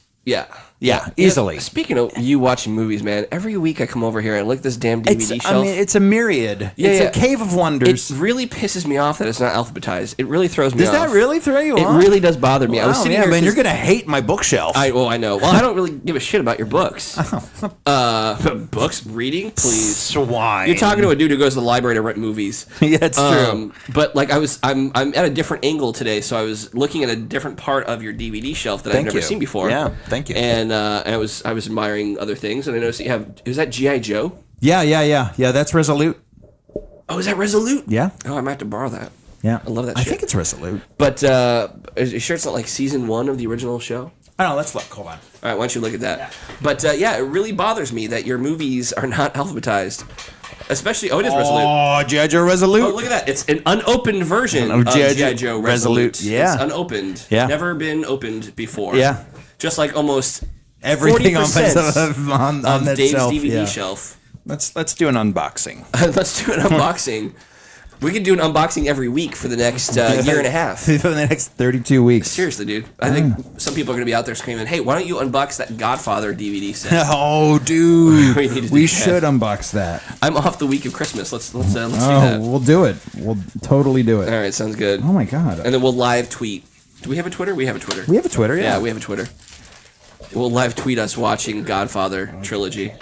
Yeah, easily. Speaking of you watching movies, man, every week I come over here and look at this damn DVD shelf. I mean, it's a myriad. It's a cave of wonders. It really pisses me off that it's not alphabetized. It really throws me off. Does that really throw you off? It really does bother me. I was sitting here, man, you're gonna hate my bookshelf. I know. Well, I don't really give a shit about your books. Books, reading, please. Swine. You're talking to a dude who goes to the library to rent movies. Yeah, it's true. But like I'm at a different angle today, so I was looking at a different part of your DVD shelf that I've never seen before. Yeah, thank you. And I was admiring other things, and I noticed that you have. Is that G.I. Joe? Yeah. That's Resolute. Oh, is that Resolute? Yeah. Oh, I might have to borrow that. Yeah. I love that I shit. think it's Resolute. But are you sure it's not like season 1 of the original show? I don't know. Let's look. Hold on. All right, why don't you look at that? Yeah. But yeah, it really bothers me that your movies are not alphabetized. Especially, it is Resolute. Oh, G.I. Joe Resolute. Oh, look at that. It's an unopened version of G.I. Joe Resolute. Yeah. It's unopened. Yeah. Never been opened before. Yeah. Just like almost Everything on 40% on that Dave's shelf. DVD shelf. Let's do an unboxing. Let's do an unboxing. We could do an unboxing every week for the next year and a half. For the next 32 weeks. Seriously, dude. I think some people are going to be out there screaming, hey, why don't you unbox that Godfather DVD set? Oh, dude. we should unbox that. I'm off the week of Christmas. Let's do that. We'll do it. We'll totally do it. All right, sounds good. Oh, my God. And then we'll live tweet. Do we have a Twitter? We have a Twitter. We have a Twitter, yeah. Yeah, we have a Twitter. We'll live tweet us watching Godfather trilogy.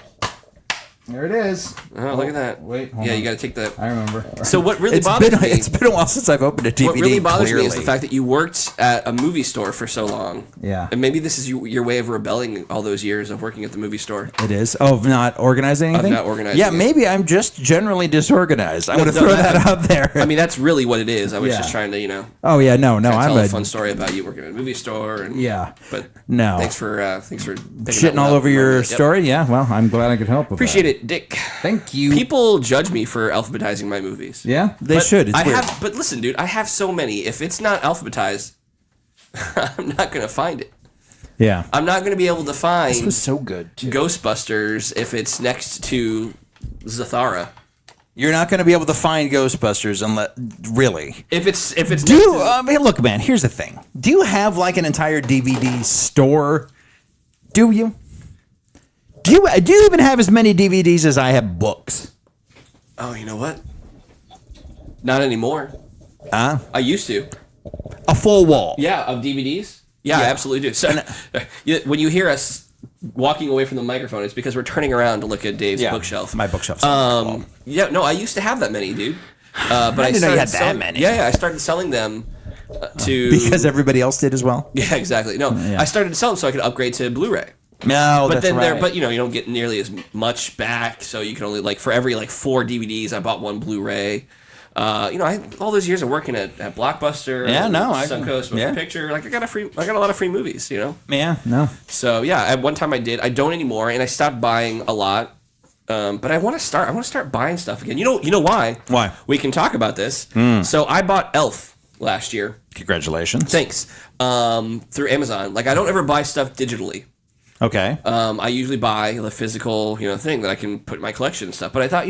There it is. Oh, look at that. Wait, hold Yeah, on. you got to take that. I remember. So what really bothers me... It's been a while since I've opened a DVD. What really bothers me is clearly. the fact that you worked at a movie store for so long. Yeah. And maybe this is your way of rebelling all those years of working at the movie store. It is. Oh, of not organizing anything? Of not organizing Yeah, it. maybe I'm just generally disorganized. I'm going to No, throw that out there. I mean, that's really what it is. I was Yeah. just trying to, Oh, yeah, no, tell I'm a fun story about you working at a movie store. And, Yeah. But No. thanks for picking shitting that all one over up. your Yep. story. Yeah, well, I'm glad I could help with Appreciate that. it, Dick. Thank you. People judge me for alphabetizing my movies. Yeah, they But should. It's weird. But listen, dude, I have so many. If it's not alphabetized, I'm not going to find it. Yeah. I'm not going to be able to find This was so good, too. Ghostbusters if it's next to Zathara. You're not going to be able to find Ghostbusters unless... Really? If it's next Do you... to- I mean, look, man, here's the thing. Do you have, like, an entire DVD store? Do you? Do you even have as many DVDs as I have books? Oh, you know what? Not anymore. Huh? I used to. A full wall. Yeah, of DVDs. Yeah, I absolutely do. So when you hear us walking away from the microphone, it's because we're turning around to look at Dave's bookshelf. My bookshelf. Yeah, no, I used to have that many, dude. But I didn't know you had started that many. Yeah, I started selling them to Because everybody else did as well? yeah, exactly. No, I started to sell them so I could upgrade to Blu-ray. No, But that's then right. you don't get nearly as much back, so you can only for every 4 DVDs, I bought 1 Blu-ray. I all those years of working at Blockbuster, Suncoast, Motion Picture, I got a lot of free movies, Yeah, no. So yeah, at one time I did. I don't anymore, and I stopped buying a lot. But I want to start buying stuff again. You know why? Why? We can talk about this. So I bought Elf last year. Congratulations. Thanks. Through Amazon. I don't ever buy stuff digitally. Okay. I usually buy the physical, thing that I can put in my collection and stuff. But I thought,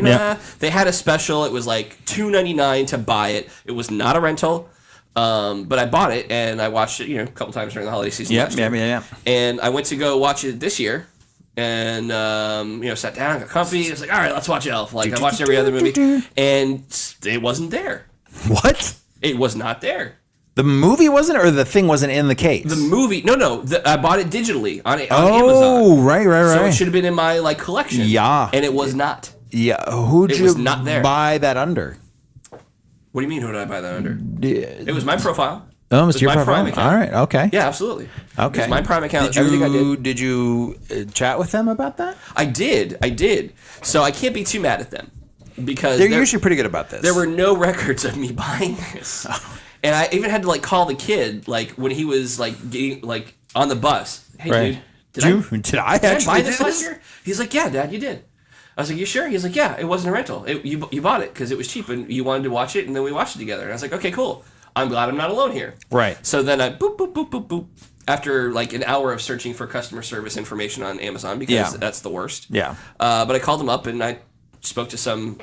they had a special. It was $2.99 to buy it. It was not a rental. But I bought it and I watched it, a couple times during the holiday season. Yeah. And I went to go watch it this year. And sat down, got comfy. I was like, all right, let's watch Elf. I watched every other movie, and it wasn't there. What? It was not there. The movie wasn't, or the thing wasn't in the case? The movie, no. I bought it digitally on Amazon. Oh, right. So it should have been in my collection. Yeah, and it was not. Yeah, who'd you not there. buy that under? What do you mean? Who did I buy that under? It was my profile. Oh, it's your my profile. Prime account. All right, okay. Yeah, absolutely. Okay. It was my Prime account. Everything I did. Did you chat with them about that? I did. So I can't be too mad at them because They're usually pretty good about this. There were no records of me buying this. And I even had to call the kid when he was getting on the bus. Hey, right. dude, did I buy actually this last year? He's like, yeah, Dad, you did. I was like, you sure? He's like, yeah, it wasn't a rental. You bought it because it was cheap and you wanted to watch it, and then we watched it together. And I was like, okay, cool. I'm glad I'm not alone here. Right. So then I boop boop boop boop boop. After an hour of searching for customer service information on Amazon because that's the worst. Yeah. But I called him up and I spoke to some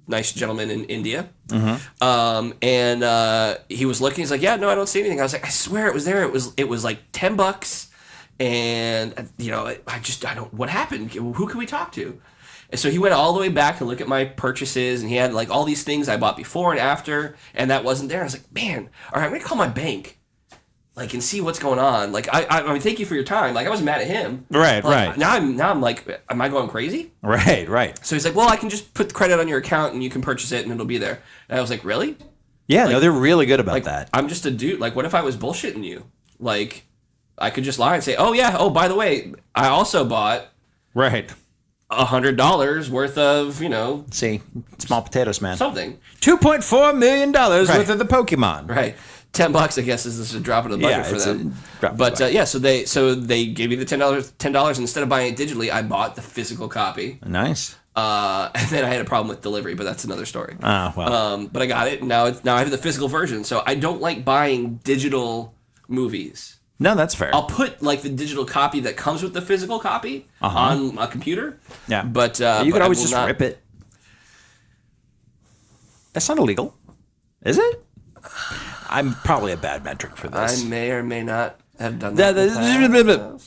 nice gentleman in India. Mm-hmm. And he was looking. He's like, yeah, no, I don't see anything. I was like, I swear it was there. It was $10. And, I don't, what happened? Who can we talk to? And so he went all the way back to look at my purchases, and he had all these things I bought before and after, and that wasn't there. I was like, man, all right, I'm going to call my bank. And see what's going on. I mean, thank you for your time. I wasn't mad at him. Right. Now I'm like, am I going crazy? Right. So he's like, well, I can just put the credit on your account and you can purchase it and it'll be there. And I was like, really? Yeah, no, they're really good about that. I'm just a dude. What if I was bullshitting you? I could just lie and say, oh yeah, by the way, I also bought. Right. $100 worth of, See, small potatoes, man. something. $2.4 million worth of the Pokemon. Right. $10, I guess, is just a drop in the bucket for it's them. a drop in the But bucket. so they gave me the $10. Instead of buying it digitally, I bought the physical copy. Nice. And then I had a problem with delivery, but that's another story. Well. But I got it. And now I have the physical version. So I don't like buying digital movies. No, that's fair. I'll put like the digital copy that comes with the physical copy on a computer. Yeah. But you could I always will just not- rip it. That's not illegal. Is it? I'm probably a bad metric for I this. may or may not have done that.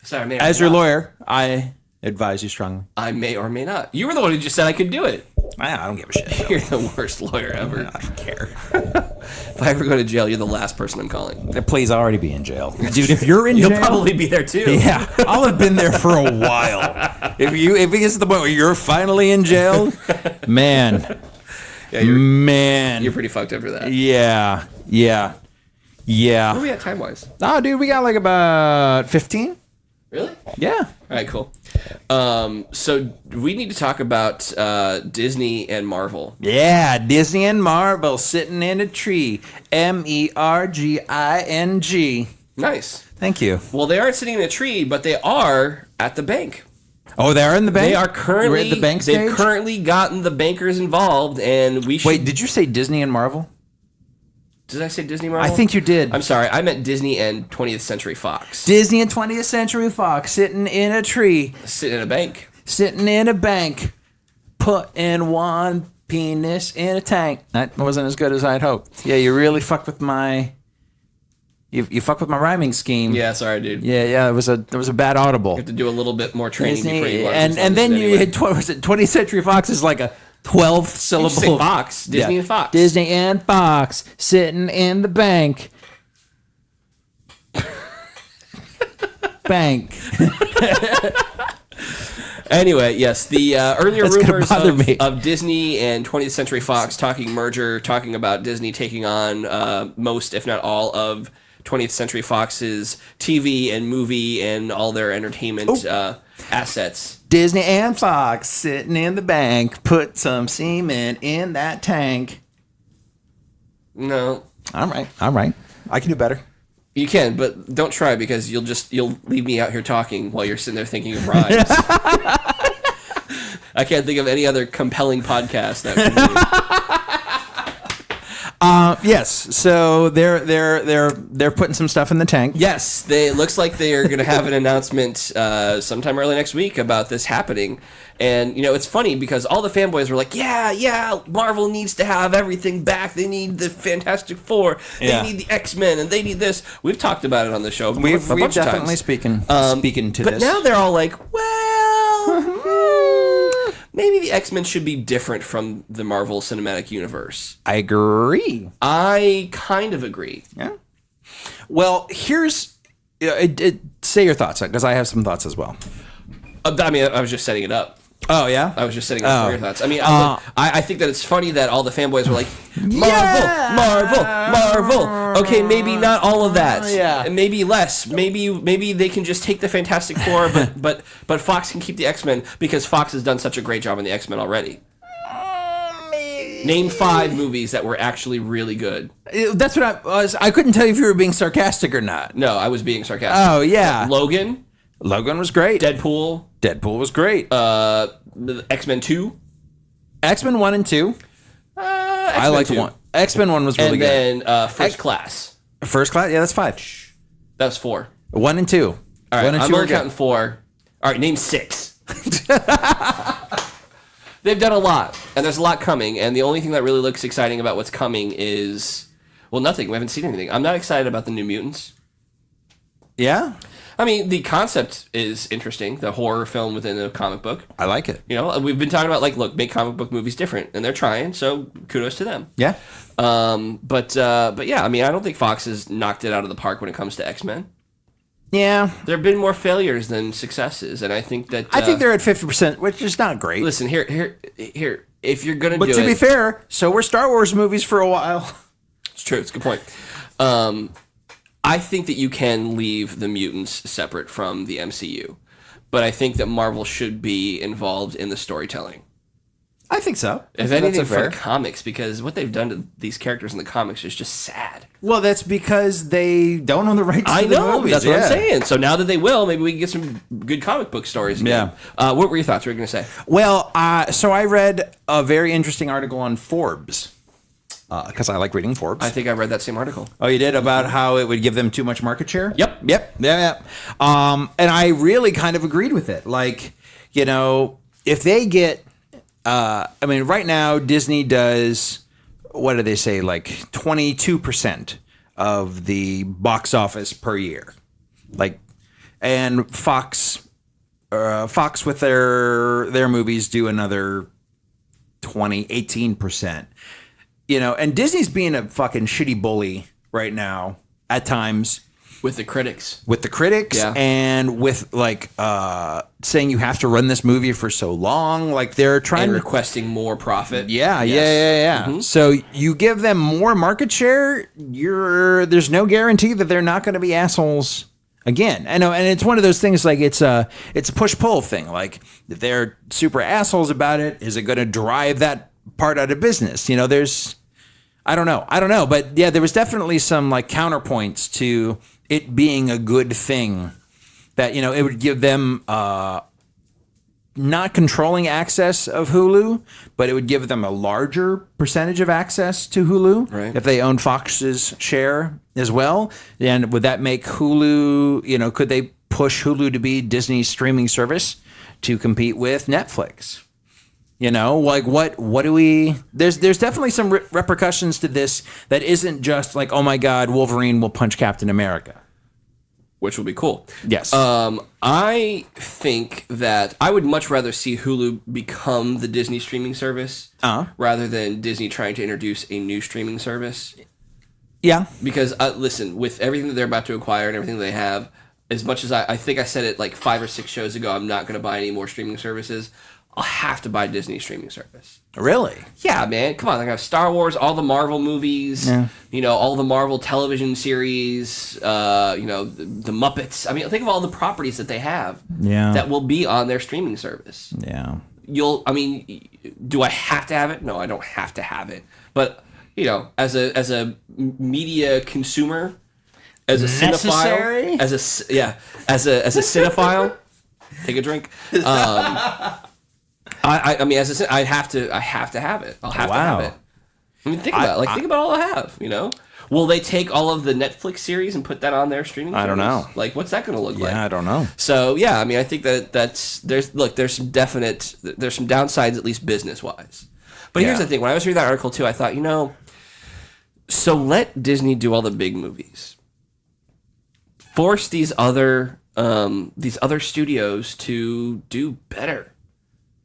Sorry, I may or As may your not. lawyer, I advise you strongly. I may or may not. You were the one who just said I could do it. I don't give a shit. You're the worst lawyer ever. I don't care. If I ever go to jail, you're the last person I'm calling. Please already be in jail. Dude, if you're in You'll jail... probably be there too. Yeah, I'll have been there for a while. If it gets to the point where you're finally in jail, man, You're pretty fucked after that. yeah. What are we at time wise? Oh, dude, we got like about 15. Really? Yeah. All right, cool. So we need to talk about Disney and Marvel. Yeah, Disney and Marvel sitting in a tree. MERGING. Nice. Thank you. Well, they aren't sitting in a tree, but they are at the bank. Oh, they're in the bank? They are currently We're at the bank stage? They've currently gotten the bankers involved, and we should. Wait, did you say Disney and Marvel? Did I say Disney Marvel? I think you did. I'm sorry. I meant Disney and 20th Century Fox. Disney and 20th Century Fox sitting in a tree. Sitting in a bank. Sitting in a bank. Putting one penis in a tank. That wasn't as good as I'd hoped. Yeah, you really fucked with my... You fucked with my rhyming scheme. Yeah, sorry, dude. Yeah, it was a bad audible. You have to do a little bit more training before you learn. And then you had 20th Century Fox is like a 12th syllable. You say Fox. Disney and Fox. Disney and Fox sitting in the bank. Bank. Anyway, yes, the earlier That's gonna rumors bother me. of Disney and 20th Century Fox talking merger, talking about Disney taking on most, if not all, of 20th Century Fox's TV and movie and all their entertainment assets. Disney and Fox sitting in the bank. Put some semen in that tank. No, All right. I can do better. you can, but don't try because you'll leave me out here talking while you're sitting there thinking of rhymes. I can't think of any other compelling podcast that can do. Yes. So they're putting some stuff in the tank. Yes, it looks like they are going to have an announcement sometime early next week about this happening. And, it's funny because all the fanboys were like, yeah, Marvel needs to have everything back. They need the Fantastic Four. They need the X-Men, and they need this. We've talked about it on the show a We've bunch of definitely times. speaking to But this. now they're all like, well, maybe the X-Men should be different from the Marvel Cinematic Universe. I agree. I kind of agree. Yeah. Well, here's say your thoughts because I have some thoughts as well. I was just setting it up. Oh yeah. I was just setting up for your thoughts. I mean, I think that it's funny that all the fanboys were like, Marvel. Okay, maybe not all of that. Yeah. Maybe less. Maybe they can just take the Fantastic Four, but Fox can keep the X-Men because Fox has done such a great job on the X-Men already. Name 5 movies that were actually really good. That's what I was. I couldn't tell you if you were being sarcastic or not. No, I was being sarcastic. Oh yeah. Logan, Logan was great. Deadpool, Deadpool was great. X-Men 2. X-Men 1 and 2. I liked 2. 1. X-Men 1 was really And good. then First Class. First Class, yeah, that's 5. That was 4. 1 and 2. All right, 1 and 2 I'm were only good. counting 4. All right, name 6. They've done a lot, and there's a lot coming, and the only thing that really looks exciting about what's coming is, well, nothing. We haven't seen anything. I'm not excited about the New Mutants. Yeah, I mean, the concept is interesting, the horror film within a comic book. I like it. We've been talking about, look, make comic book movies different, and they're trying, so kudos to them. Yeah. But yeah, I mean, I don't think Fox has knocked it out of the park when it comes to X-Men. Yeah. There have been more failures than successes, and I think that... I think they're at 50%, which is not great. Listen, here. If you're gonna But do to it, be fair, so were Star Wars movies for a while. it's true. It's a good point. I think that you can leave the mutants separate from the MCU. but I think that Marvel should be involved in the storytelling. I think so. If anything, for the comics, because what they've done to these characters in the comics is just sad. Well, that's because they don't own the rights to the movies. That's what I'm saying. So now that they will, maybe we can get some good comic book stories again. Yeah. What were your thoughts? What were you going to say? Well, so I read a very interesting article on Forbes, because I like reading Forbes. I think I read that same article. Oh, you did? About how it would give them too much market share? Yep. Yeah. And I really kind of agreed with it. Like, if they get... right now Disney does, what do they say, like 22% of the box office per year. Like, and Fox with their movies do another 18%. And Disney's being a fucking shitty bully right now at times. With the critics. Yeah. And with saying you have to run this movie for so long. Like they're trying and requesting more profit. Yeah. Mm-hmm. So you give them more market share, there's no guarantee that they're not going to be assholes again. I know, and it's one of those things like it's a push-pull thing. Like if they're super assholes about it, is it going to drive that part out of business? I don't know. But yeah, there was definitely some like counterpoints to it being a good thing that, it would give them not controlling access of Hulu, but it would give them a larger percentage of access to Hulu if they own Fox's share as well. And would that make Hulu, could they push Hulu to be Disney's streaming service to compete with Netflix? What do we... There's definitely some repercussions to this that isn't just like, oh my God, Wolverine will punch Captain America. Which will be cool. Yes. I think that I would much rather see Hulu become the Disney streaming service rather than Disney trying to introduce a new streaming service. Yeah. Because, listen, with everything that they're about to acquire and everything they have, as much as I think I said it like 5 or 6 shows ago, I'm not going to buy any more streaming services. I'll have to buy Disney streaming service. Really? Yeah, man. Come on. They have Star Wars, all the Marvel movies, all the Marvel television series, the Muppets. I mean, think of all the properties that they have that will be on their streaming service. Yeah. Do I have to have it? No, I don't have to have it. But, as a media consumer, as a cinephile, as a cinephile, take a drink. I have to have it. I'll have to have it. I mean, think about it. Think about all I have. Will they take all of the Netflix series and put that on their streaming service? I don't know. Like, what's that going to look like? Yeah, I don't know. So yeah, I mean, I think there's some downsides, at least business wise. But here's the thing: when I was reading that article too, I thought, so let Disney do all the big movies. Force these other studios to do better.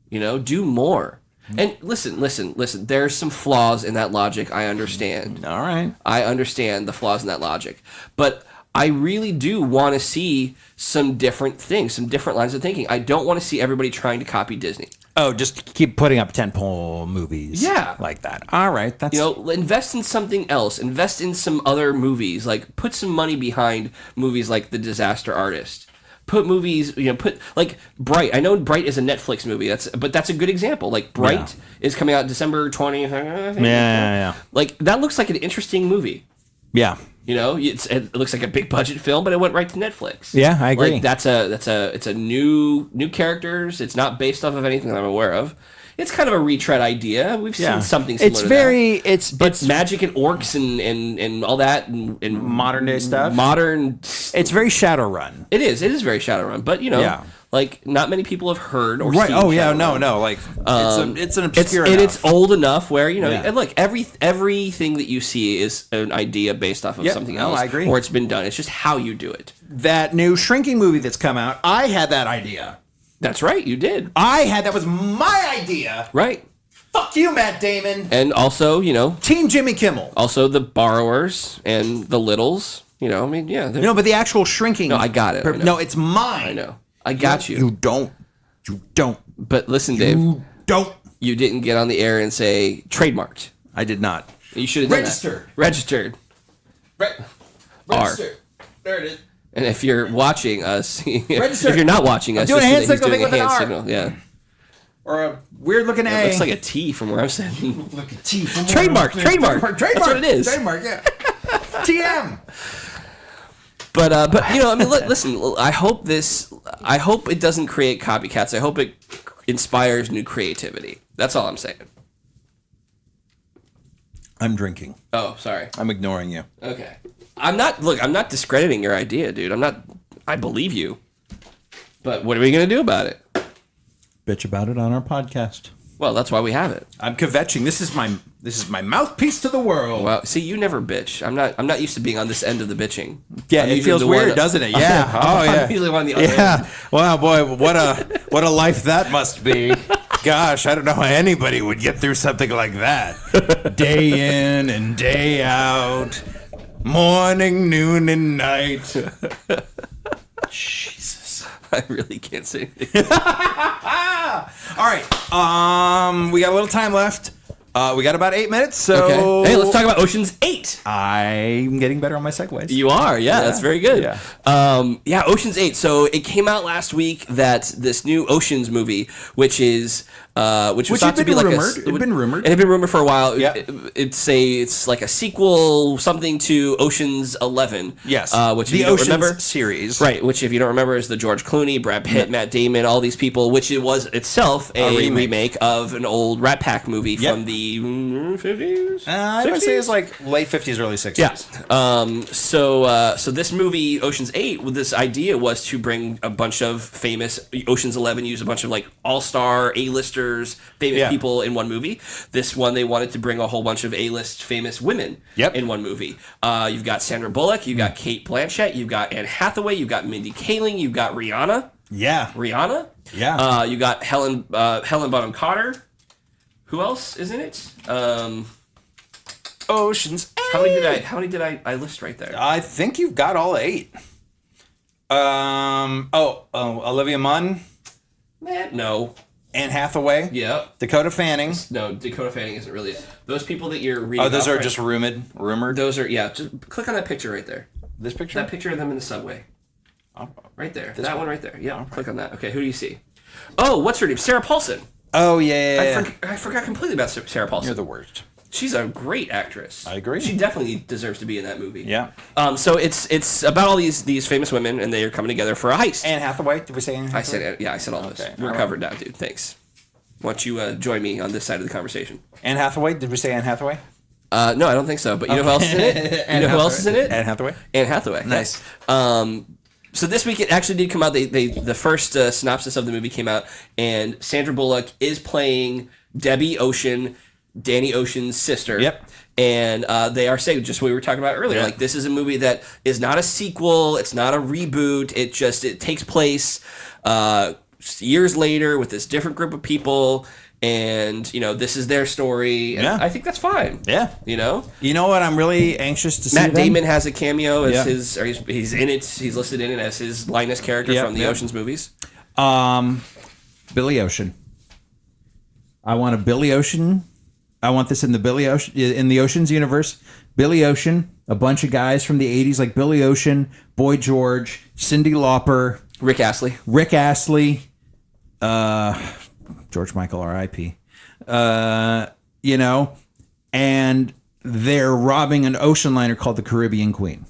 Do more. And listen. There's some flaws in that logic. I understand. All right. I understand the flaws in that logic. But I really do want to see some different things, some different lines of thinking. I don't want to see everybody trying to copy Disney. Oh, just keep putting up tentpole movies. Yeah. Like that. All right. That's... invest in something else. Invest in some other movies. Like, put some money behind movies like The Disaster Artist. Put movies, put like Bright. I know Bright is a Netflix movie. But that's a good example. Like Bright is coming out December 20th. Yeah. Like that looks like an interesting movie. Yeah. It looks like a big budget film, but it went right to Netflix. Yeah, I agree. Like it's a new characters. It's not based off of anything that I'm aware of. It's kind of a retread idea. We've seen something similar to that. It's magic and orcs and all that and modern day stuff. It's very Shadowrun. It is very Shadowrun, but like not many people have heard or seen Oh yeah, Shadowrun. no. Like it's an obscure and it's old enough where and look, everything that you see is an idea based off of something else. I agree. Or it's been done. It's just how you do it. That new Shrinking movie that's come out, I had that idea. That's right, you did. That was my idea. Right. Fuck you, Matt Damon. And also, Team Jimmy Kimmel. Also the Borrowers and the Littles. but the actual Shrinking. No, I got it. No, it's mine. I know. I got you. You don't. But listen, Dave. You don't. You didn't get on the air and say trademarked. I did not. You should have done Registered. That. Registered. Registered. There it is. And if you're watching us, Register. if you're not watching us, doing just a hand he's signal doing a with an hand R. signal. Yeah. Or a weird looking A. It looks like a T from where I'm sitting. Look at T. Trademark. That's what it is. Trademark, yeah. TM. But I mean, listen. I hope it doesn't create copycats. I hope it inspires new creativity. That's all I'm saying. I'm drinking. Oh, sorry. I'm ignoring you. Okay. I'm not discrediting your idea, dude. I believe you. But what are we going to do about it? Bitch about it on our podcast. Well, that's why we have it. I'm kvetching. This is my mouthpiece to the world. Well, see, you never bitch. I'm not used to being on this end of the bitching. Yeah, I'm it usually feels the weird, one- doesn't it? Yeah. Oh, yeah. I'm usually on the other Yeah. end. Wow, boy, what a life that must be. Gosh, I don't know how anybody would get through something like that. Day in and day out. Morning, noon, and night. Jesus. I really can't say anything. All right. We got a little time left. We got about 8 minutes, so Okay. Hey, let's talk about Ocean's 8. I'm getting better on my segues. You are, yeah, that's very good. Yeah. Ocean's 8. So it came out last week that this new Ocean's movie, which was thought to be like rumored. It had been rumored. It had been rumored for a while. Yeah. It's like a sequel, something to Ocean's 11. Yes. Which if the you don't Ocean's remember, series. right? Which if you don't remember is the George Clooney, Brad Pitt, Matt Damon, all these people. Which it was itself a remake of an old Rat Pack movie from the 50s. I would say it's like late 50s, early 60s. Yeah. So this movie, Ocean's 8, with this idea was to bring a bunch of famous Ocean's 11, use a bunch of like all-star A-listers, famous people in one movie. This one, they wanted to bring a whole bunch of A-list famous women in one movie. You've got Sandra Bullock, you've got Kate Blanchett, you've got Anne Hathaway, you've got Mindy Kaling, you've got Rihanna. Yeah. Rihanna. Yeah. You got Helen Bonham Carter. Who else is in it? Ocean's 8. How many did I list right there? I think you've got all 8. Olivia Munn. No. Anne Hathaway. Yeah. Dakota Fanning. No, Dakota Fanning isn't really it. Those people that you're reading. Oh, those off are just rumored. Those are just click on that picture right there. This picture. That picture of them in the subway. Oh. Right there. That one right there. Yeah. Click on that. Okay. Who do you see? Oh, what's her name? Sarah Paulson. Oh yeah. I forgot completely about Sarah Paulson. You're the worst. She's a great actress. I agree. She definitely deserves to be in that movie. Yeah. So it's about all these famous women, and they are coming together for a heist. Anne Hathaway. Did we say Anne Hathaway? I said all this. Okay. We're covered now, dude. Thanks. Why don't you join me on this side of the conversation? Anne Hathaway. Did we say Anne Hathaway? No, I don't think so. But you know who else is in it? You know who else is in it? Anne Hathaway. Anne Hathaway. Nice. So this week it actually did come out. The first synopsis of the movie came out, and Sandra Bullock is playing Debbie Ocean, Danny Ocean's sister. Yep. And they are saying just what we were talking about earlier. Yeah. Like, this is a movie that is not a sequel. It's not a reboot. It takes place years later with this different group of people. And, this is their story. And Yeah. I think that's fine. Yeah. You know what I'm really anxious to see? Matt Damon has a cameo as Yeah. he's in it. He's listed in it as his Linus character from the Ocean's movies. Billy Ocean. I want a Billy Ocean. I want this in the Ocean's universe. Billy Ocean, a bunch of guys from the 80s like Billy Ocean, Boy George, Cyndi Lauper, Rick Astley, George Michael, R.I.P. And they're robbing an ocean liner called the Caribbean Queen.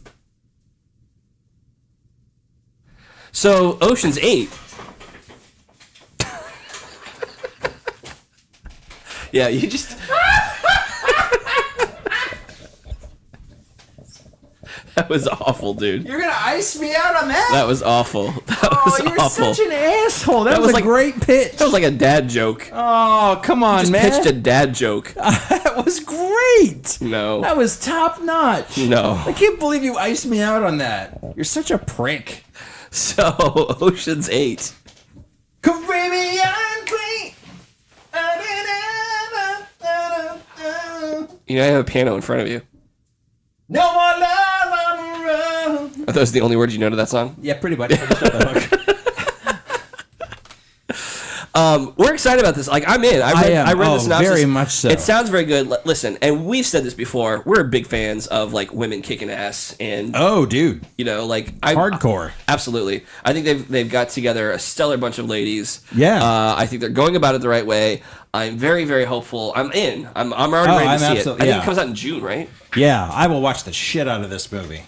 So Ocean's 8. Yeah, you just. That was awful, dude. You're gonna ice me out on that? That was awful. That was you're awful. such an asshole. That was was a great pitch. That was like a dad joke. Oh, come on, Just man. pitched a dad joke. That was great. No. That was top notch. No. I can't believe you iced me out on that. You're such a prick. So Ocean's 8. Caribbean Queen. I have a piano in front of you. No more love on the road. Are those the only words you know to that song? Yeah, pretty much. I just know the hook. We're excited about this. Like, I'm in. I read the synopsis. Very much so. It sounds very good. Listen, and we've said this before. We're big fans of like women kicking ass and dude, like hardcore. Absolutely. I think they've got together a stellar bunch of ladies. Yeah. I think they're going about it the right way. I'm very, very hopeful. I'm in. I'm already ready to see it. I think it comes out in June, right? Yeah, I will watch the shit out of this movie.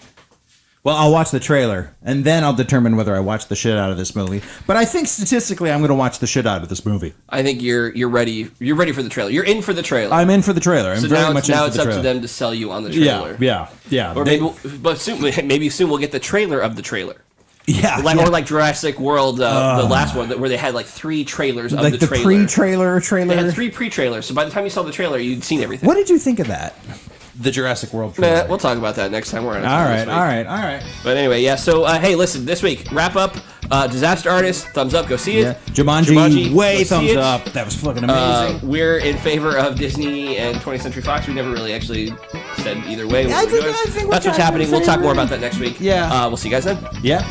Well, I'll watch the trailer, and then I'll determine whether I watch the shit out of this movie. But I think statistically, I'm going to watch the shit out of this movie. I think you're ready. You're ready for the trailer. You're in for the trailer. I'm in for the trailer. I'm very much in for the trailer. Now it's up to them to sell you on the trailer. Yeah. Or maybe soon we'll get the trailer of the trailer. Yeah, or like Jurassic World, the last one, where they had like 3 trailers of the trailer. Like the pre-trailer trailer? They had 3 pre-trailers, so by the time you saw the trailer, you'd seen everything. What did you think of that? The Jurassic World trailer. We'll talk about that next time we're on. All right. But anyway, yeah, so hey, listen, this week, wrap up, Disaster Artist, thumbs up, go see it. Yeah. Jumanji, way thumbs it. up. That was fucking amazing. We're in favor of Disney and 20th Century Fox. We never really actually said either way. I think that's what's happening. We'll talk more about that next week. Yeah. We'll see you guys then. Yeah.